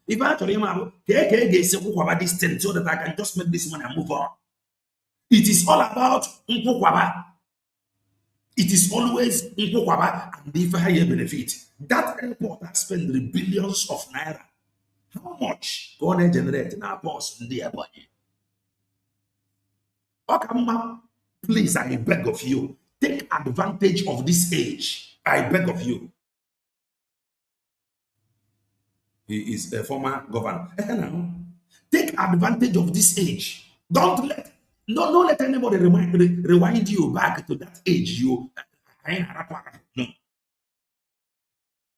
Speaker 3: If I told him, about this thing so that I can just make this money and move on. It is all about Nkwokwaba. It is always Nkwokwaba and the higher benefit. That airport has spent billions of naira. How much gonna generate in our boss in the airport? Okama, please, I beg of you, take advantage of this age. I beg of you. He is a former governor. Take advantage of this age. Don't let anybody rewind you back to that age. No.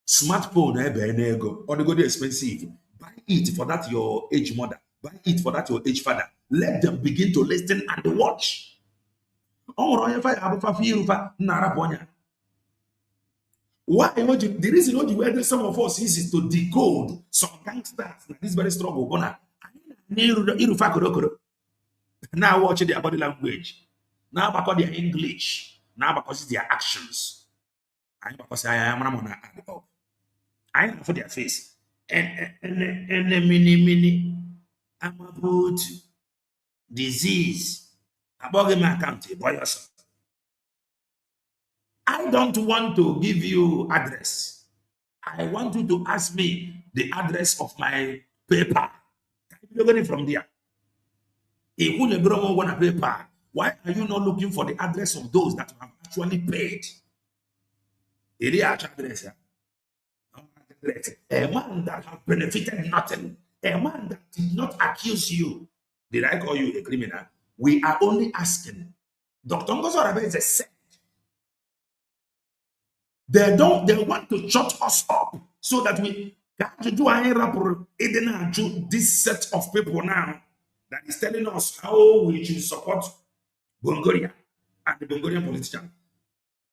Speaker 3: Smartphone, or go expensive. Buy it for that your age mother. Buy it for that your age father. Let them begin to listen and watch. Why? The reason why some of us is to decode some gangsters. This very struggle. Now watch their body language. Now about their English. Now because their actions. I because I am gonna add up. I am for their face. And mini. I'm about disease. About my country, boy yourself. I don't want to give you address. I want you to ask me the address of my paper. You're getting from there. If you don't want a paper, why are you not looking for the address of those that have actually paid? It is address. A man that has benefited nothing. A man that did not accuse you. Did I call you a criminal? We are only asking. Dr. Ngozorabe is a saint. They want to shut us up so that we can do this set of people now that is telling us how we should support Bongoria and the Bongorian politician.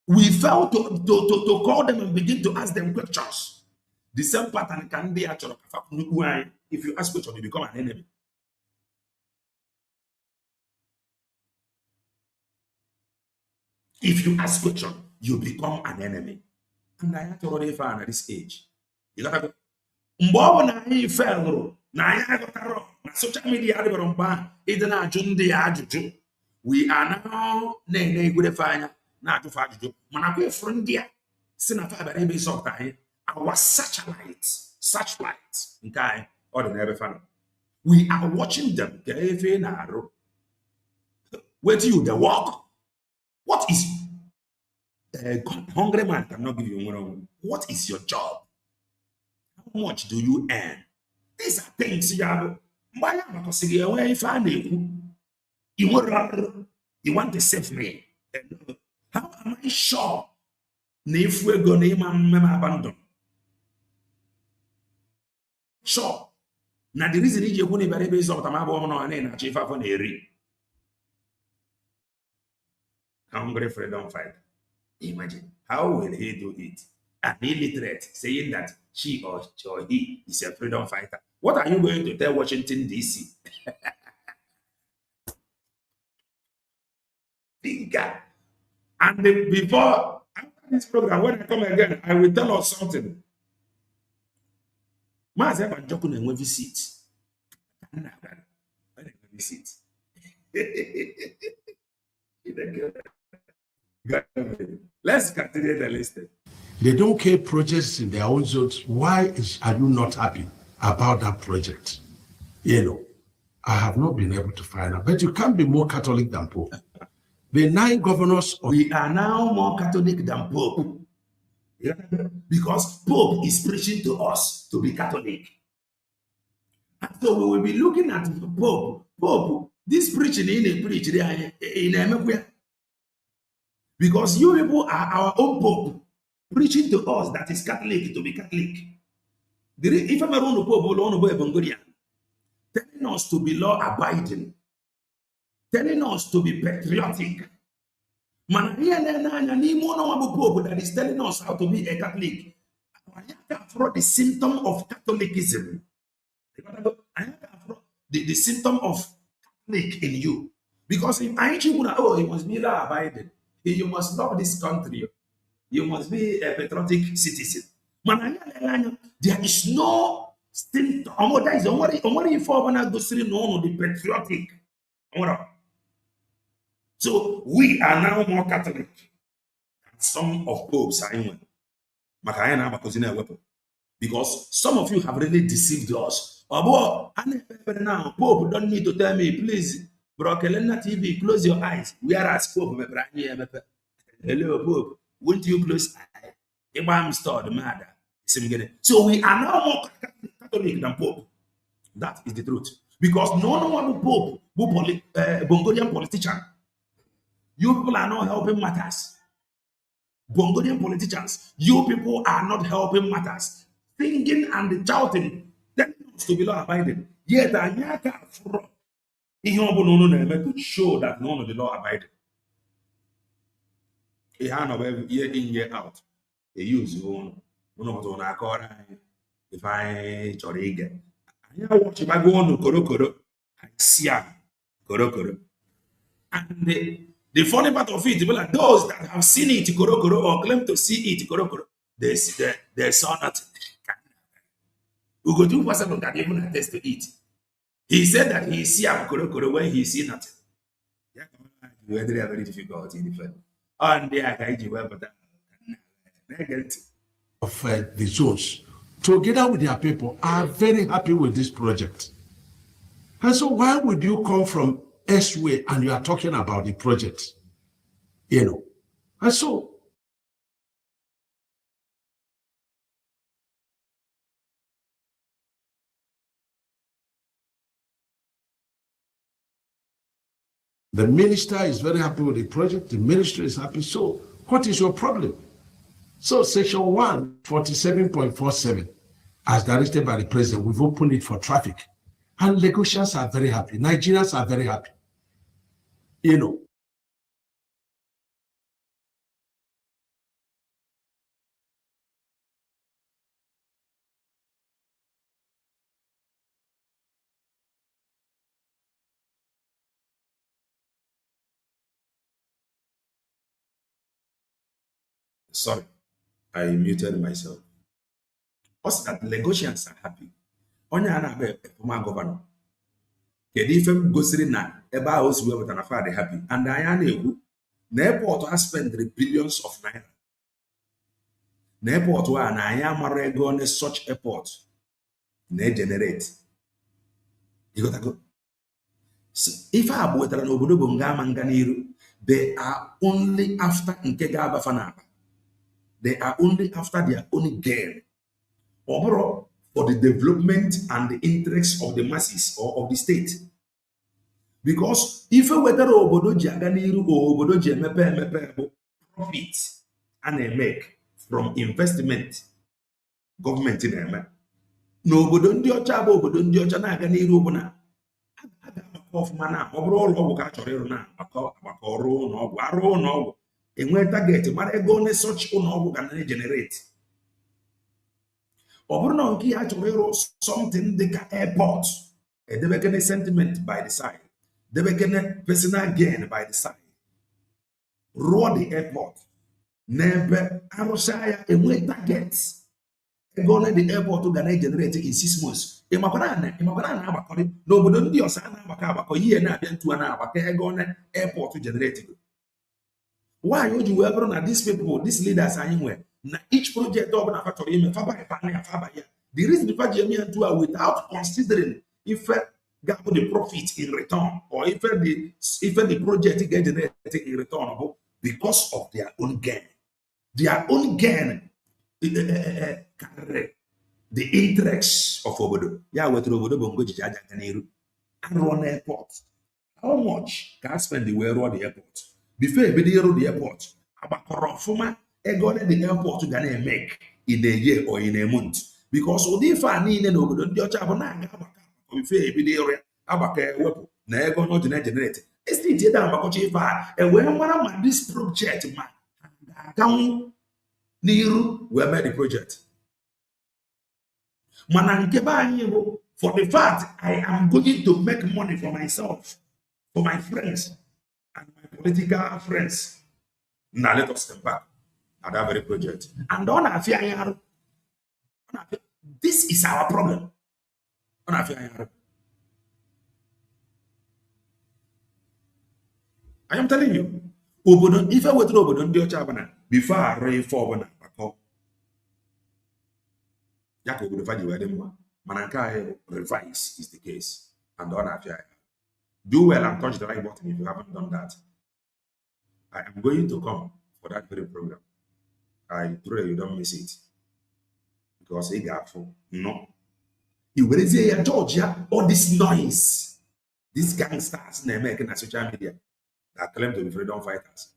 Speaker 3: We failed to call them and begin to ask them questions. The same pattern can be actually if you ask questions, you become an enemy. If you ask questions, you become an enemy. And I have to already find at this age. You got to go. Social media, we are now our searchlights, okay, ordinary family. We are watching them. Where do you the walk? What is a hungry man cannot give you one? What is your job? How much do you earn? These are things you have. You want to save me? How am I sure? If we're going to abandon. Sure. Now the reason you want to be based on the chief of an area. Hungry freedom fighter. Imagine how will he do it? An illiterate saying that she or he is a freedom fighter. What are you going to tell Washington DC? Thinker. And before after this program, when I come again, I will tell us something. Myself and Jokun and visit. Visit. Let's continue the list.
Speaker 1: They don't care projects in their own zones. Why are you not happy about that project? I have not been able to find out. But you can't be more Catholic than Pope. The 9 governors.
Speaker 3: We are now more Catholic than Pope. Because Pope is preaching to us to be Catholic. And so we will be looking at Pope. Pope, this preaching in a preach in a because you people are our own Pope, preaching to us that is Catholic to be Catholic. If I'm around the Pope, telling us to be law-abiding, telling us to be patriotic. Man, Pope that is telling us how to be a Catholic. The symptom of Catholicism. The symptom of Catholic in you. Because if I you must be law-abiding. You must love this country. You must be a patriotic citizen. There is no Still, that is only if I go through no the patriotic. So we are now more Catholic than some of popes are in. Because some of you have really deceived us. Now, Pope don't need to tell me, please, Brokelena TV, close your eyes. Whereas Pope, hello, Pope, won't you close eye? Imam stored mother. So we are now more Catholic than Pope. That is the truth. Because no one Pope, Bongolian politician. You people are not helping matters. Bongolian politicians, you people are not helping matters. Singing and shouting, that is to be law abiding. Yet I can't to show that none of the law abiding. A hand of every year in, year out. They use one of the Nakora. If I choriga. I watch my go on Koro, I see Koro. And the funny part of it, like those that have seen it Koro or claim to see it Koro, they saw nothing. We go to person that even attest to it. He said that he see Koro when he see nothing. Yeah, very difficult in the film. And they are
Speaker 1: of the zones, together with their people, are very happy with this project. And so why would you come from elsewhere and you are talking about the project? And so the minister is very happy with the project, the ministry is happy. So what is your problem? So section 147.47, as directed by the president, we've opened it for traffic. And Lagosians are very happy. Nigerians are very happy.
Speaker 3: Sorry, I muted myself. What's that? Lagosians are happy. Onye anabe former governor. Kedu ife m gosiri na ebe ahụ si wepụta na fa dị happy. And anya na-ekwu na airport has spent the billions of naira. Na airport wa na anya mara ego on such airport na generate. You got to go. So, if I bought an obodo bonga manganiru, they are only after nke ga abafana. They are only after their own gain. Overall, for the development and the interests of the masses or of the state. Because if whether obodo jaganiru or obodo mepe profit and they make from investment, government in them. No obodo ndi ocha ba obodo ndi ocha na aga n'iru obuna. Aga of mana overall ọgwụ ka chọrọ ịrụ na maka ọrụ na ọgwụ arụ na ọgwụ enwe target mara ego ne such ụlọ ọgwụ ga na generate. Ọ bụrụ na nke ya chọrọ ịrụ something dịka airport, edebekene sentiment by the side, debekene personal gain by the side. Rụọ the airport n'ebe arụsha ya enwe target. Ego na the airport ga na generate in 6 months. Ịmakwana na agbakọrị n'obodo ndị ọsa na-agbakọ ihe na-abịa ntu na agbakọ ego na airport generate. Why would you ever na these people, these leaders anyị nwe na each project ọ bụla factory ime faba ya. The reason the project eme do without considering if get the profit in return or if the project get generated in return because of their own gain. Their own gain the interests of obodo. Ya wetara obodo bongo jiji aja n'iru. And run airport. How much can I spend the way run the airport? Before I build the airport, abakọrọ ọfụma ego the airport gonna make in a year or in a month. Because ụdị ife a niile n'obodo ndị ọcha bụ na-aga abaka before I build abaka ewepụ na ego no generate. Esti je da abakọcha ife a wee mara ma this project ma ga-aganwu n'iru wee mee the project. Mana nke be anyị bụ for the fact I am going to make money for myself, for my friends, and my political friends. Now let us step back at that very project. And on this is our problem. Ọ na-afịa anyị arụ. I am telling you, obodo ife wetara obodo ndị ọcha bụ na before arụ ife ọbụla akọ ya ka obodo fa ji wee dị mma, mana nke anyị revise is the case and ọ na-afịa anyị. Do well and touch the like button if you haven't done that. I am going to come for that very program. I pray you don't miss it. Because ị ga-afụ no. I werezie ya Georgia, all this noise, these gangsters na-eme na social media that claim to be freedom fighters.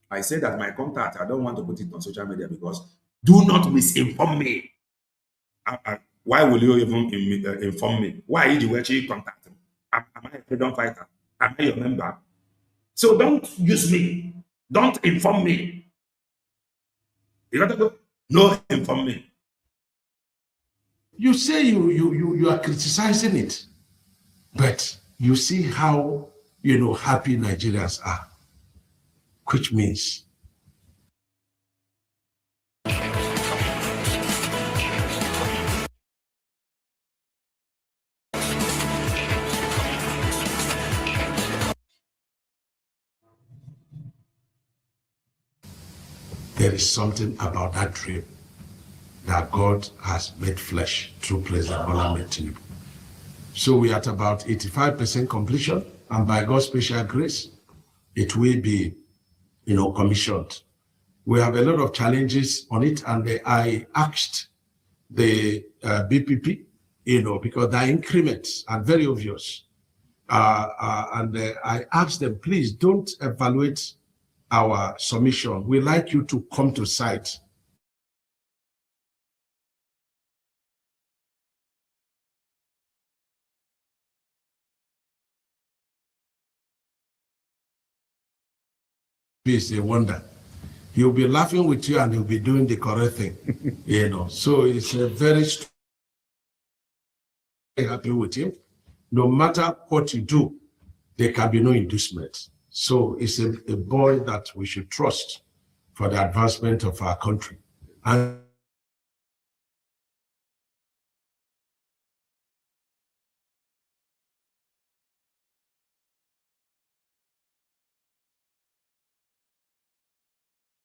Speaker 3: I say that my contact, I don't want to put it on social media because do not misinform me. Why will you even inform me? Why did you actually contact me? Am I a freedom fighter? Am I your member? So don't use me. Don't inform me. You got to go? No, inform me.
Speaker 1: You say you are criticizing it, but you see how happy Nigerians are, which means there is something about that dream that God has made flesh through President Bola Tinubu. So we are at about 85% completion, and by God's special grace, it will be, commissioned. We have a lot of challenges on it, and I asked the BPP, because the increments are very obvious, and I asked them, please don't evaluate our submission. We like you to come to site. Is a wonder. He'll be laughing with you and he'll be doing the correct thing, So it's a very happy with him. No matter what you do, there can be no inducement. So it's a boy that we should trust for the advancement of our country. And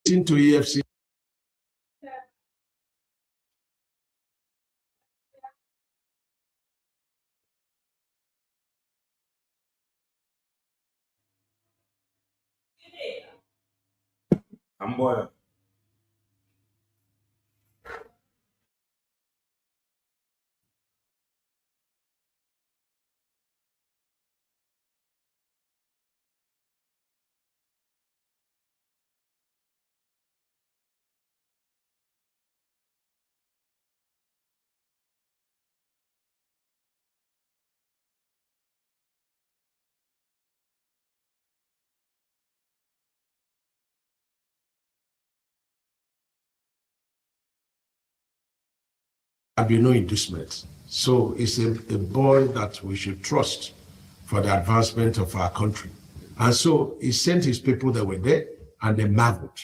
Speaker 1: into EFC.
Speaker 3: I'm boy.
Speaker 1: There'll be no inducement. So it's a boy that we should trust for the advancement of our country. And so he sent his people that were there and they marveled.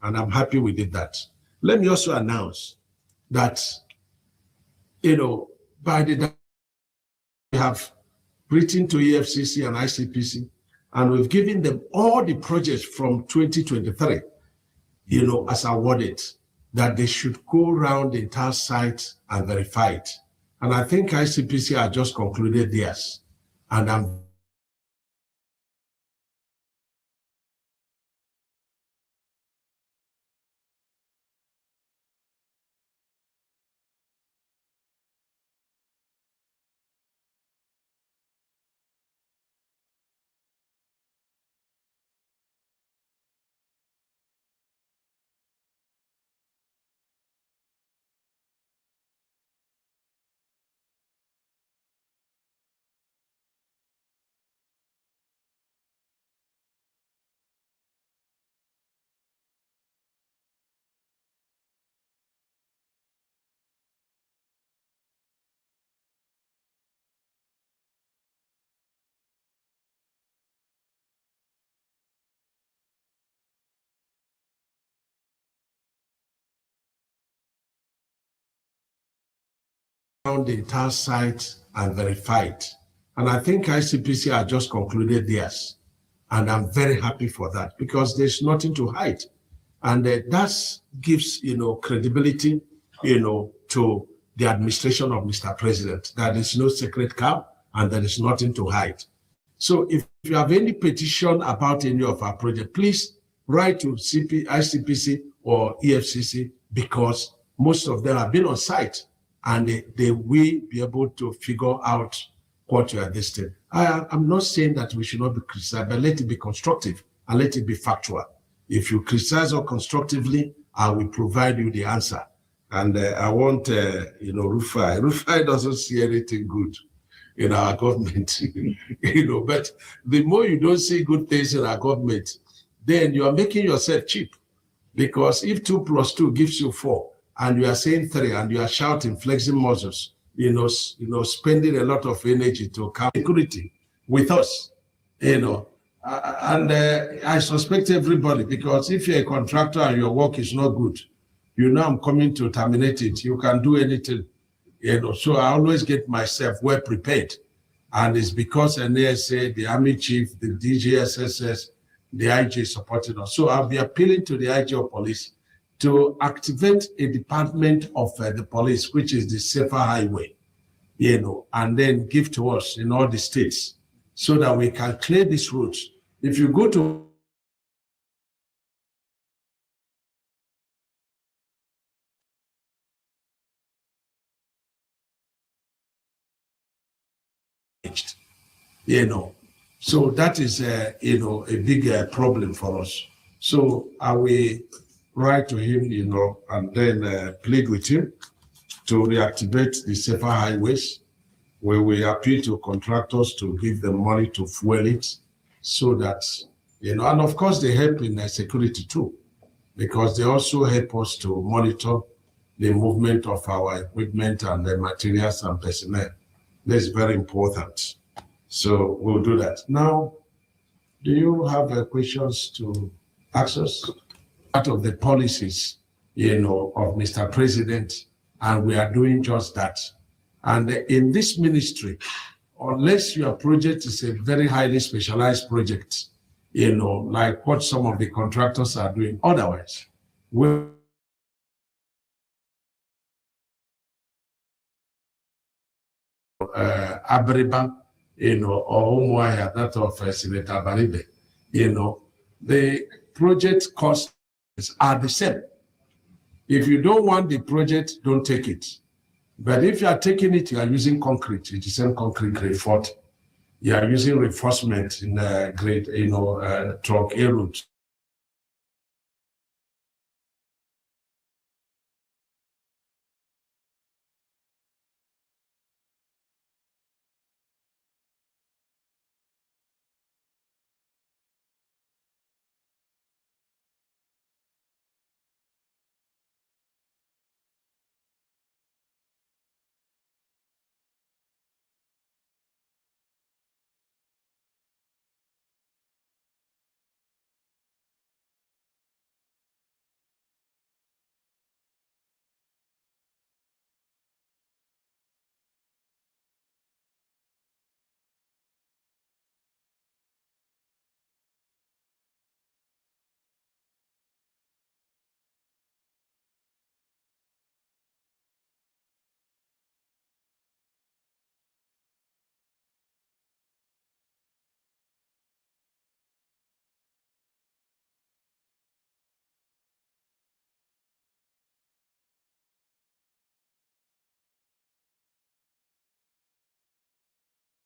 Speaker 1: And I'm happy we did that. Let me also announce that, by the time we have written to EFCC and ICPC, and we've given them all the projects from 2023, as awarded, that they should go around the entire site and verify it. And I think ICPC has just concluded theirs. And I'm the entire site and verify it. And I think ICPC have just concluded theirs. And I'm very happy for that because there's nothing to hide. And that gives, credibility, to the administration of Mr. President. There is no secret camp and there is nothing to hide. So if you have any petition about any of our project, please write to ICPC or EFCC because most of them have been on site and they will be able to figure out what you are listing. I'm not saying that we should not be criticized, but let it be constructive and let it be factual. If you criticize us constructively, I will provide you the answer. And I want, Rufai. Rufai doesn't see anything good in our government, but the more you don't see good things in our government, then you are making yourself cheap. Because if 2 + 2 gives you 4, and you are saying 3, and you are shouting, flexing muscles, spending a lot of energy to come security with us, and I suspect everybody, because if you're a contractor and your work is not good, I'm coming to terminate it. You can do anything, So I always get myself well prepared. And it's because NASA, the Army Chief, the DGSSS, the IG supporting us. So I'll be appealing to the IG of Police to activate a department of the police, which is the safer highway, and then give to us in all the states so that we can clear these roads. If you go to so that is a big problem for us. So I will write to him, and then plead with him to reactivate the safer highways, where we appeal to contractors to give them money to fuel it, so that, and of course they help in security too, because they also help us to monitor the movement of our equipment and the materials and personnel. That's very important. So we'll do that. Now, do you have questions to ask us? Part of the policies, of Mr. President, and we are doing just that. And in this ministry, unless your project is a very highly specialized project, like what some of the contractors are doing, otherwise, Abaribe, or Umahi, that of Senator Abaribe, the project costs are the same. If you don't want the project, don't take it. But if you are taking it, you are using concrete. It's the same concrete grade 40. You are using reinforcement in grade, truck A route.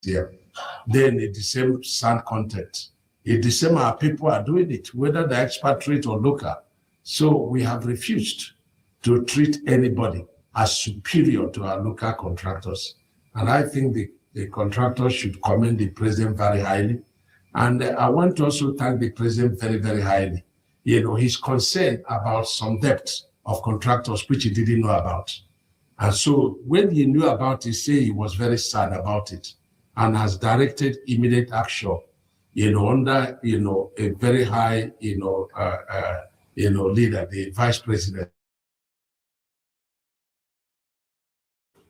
Speaker 1: Yeah. Then it's the same sand content. It's the same our people are doing it, whether the expatriate or local. So we have refused to treat anybody as superior to our local contractors. And I think the contractors should commend the president very highly. And I want to also thank the president very, very highly. His concern about some debts of contractors, which he didn't know about. And so when he knew about it, he was very sad about it and has directed immediate action, under, a very high, leader, the vice president.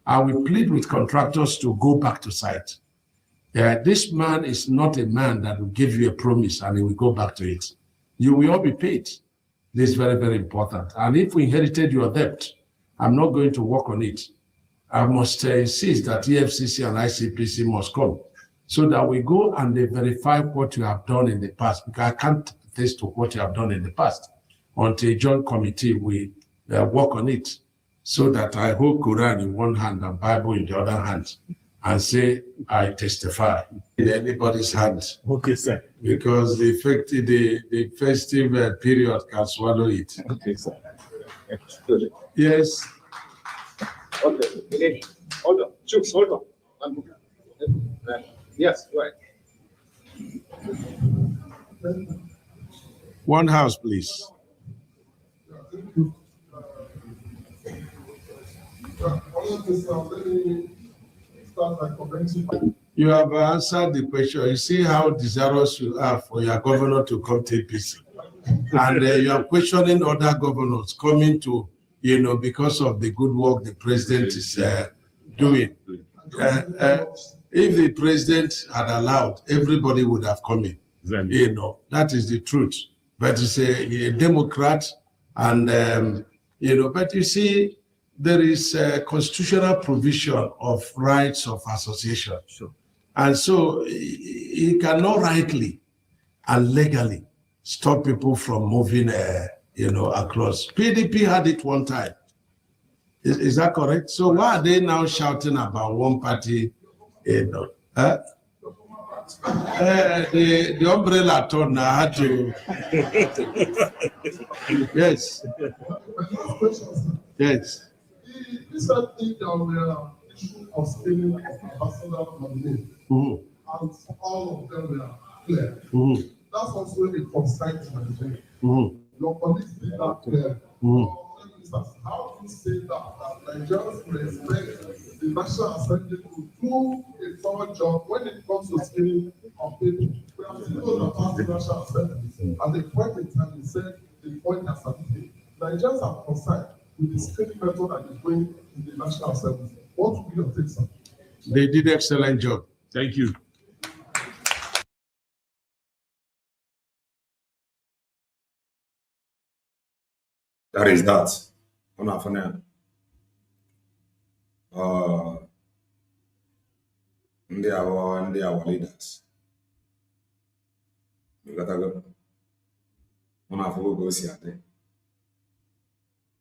Speaker 1: And we plead with contractors to go back to site. This man is not a man that will give you a promise and he will go back to it. You will all be paid. This is very, very important. And if we inherited your debt, I'm not going to work on it. I must insist that EFCC and ICPC must come so that we go and they verify what you have done in the past, because I can't attest to what you have done in the past until a joint committee will work on it, so that I hold Quran in one hand and Bible in the other hand and say, I testify in anybody's hand.
Speaker 4: Okay, sir.
Speaker 1: Because the festive period can swallow it.
Speaker 4: Okay, sir.
Speaker 1: Yes.
Speaker 5: Okay. Hold on. Chooks, hold on. Yes, right.
Speaker 1: One house, please. You have answered the question. You see how desirous you are for your governor to come to APC. And you are questioning other governors coming to, because of the good work the president is doing. If the president had allowed, everybody would have come in. That is the truth. But it's a Democrat, and but you see, there is a constitutional provision of rights of association.
Speaker 4: Sure.
Speaker 1: And so he cannot rightly and legally stop people from moving, across. PDP had it one time. Is that correct? So why are they now shouting about one party? The umbrella turn had to. Yes. Yes.
Speaker 6: This thing that we are issue of scaling ambassador nominee, and all of them were clear. That's also a concise Nigeria. Your colleagues did that clear. How do you say that Nigerians respect the National Assembly to do a thorough job when it comes to scaling of people? We have seen those that pass the National Assembly. At the point in time, he said the point has been Nigerians are concerned with the scaling method that is going in the National Assembly. What will be your take, sir?
Speaker 1: They did an excellent job.
Speaker 4: Thank you.
Speaker 3: That is that. Ndị our leaders. You got to go.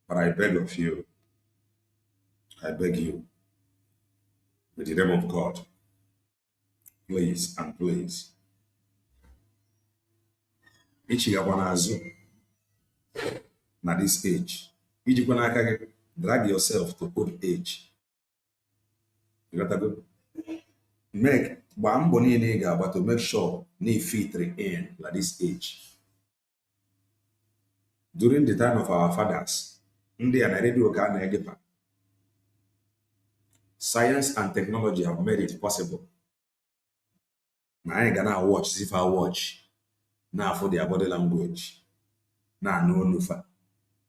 Speaker 3: But I beg of you, I beg you, with the name of God, please and please, at this age, drag yourself to old age. You got to go. Make to make sure you fit in at this age. During the time of our fathers, science and technology have made it possible. Now I ain't gonna watch if I watch. Now for their body language. Now no nufa.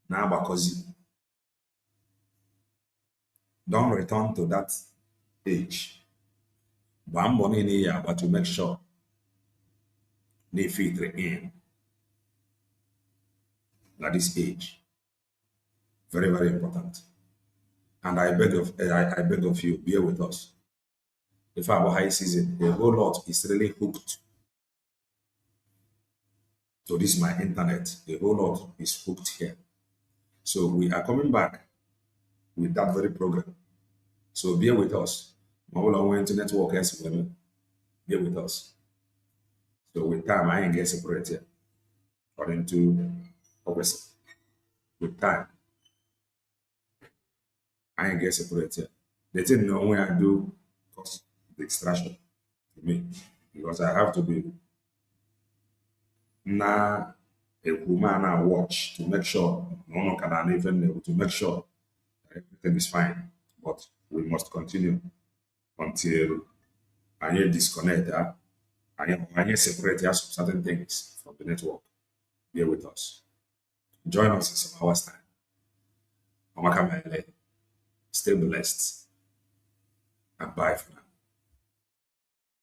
Speaker 3: Now bakozi. Don't return to that age. But I'm born in here, but to make sure they fit in at this age. Very, very important. And I beg of you, bear with us. If our high season, the whole lot is really hooked to this my internet. The whole lot is hooked here. So we are coming back with that very program. So bear with us. Our internet workers, bear with us. So with time, I ain't get separated according to obviously. With time, I ain't get separated. They didn't know when I do cause the extraction to me because I have to be now a woman I watch to make sure no one can even able to make sure everything is fine. But we must continue until I disconnect that. I separate some certain things from the network. Bear with us. Join us in some hours time. Stay blessed. And bye for now.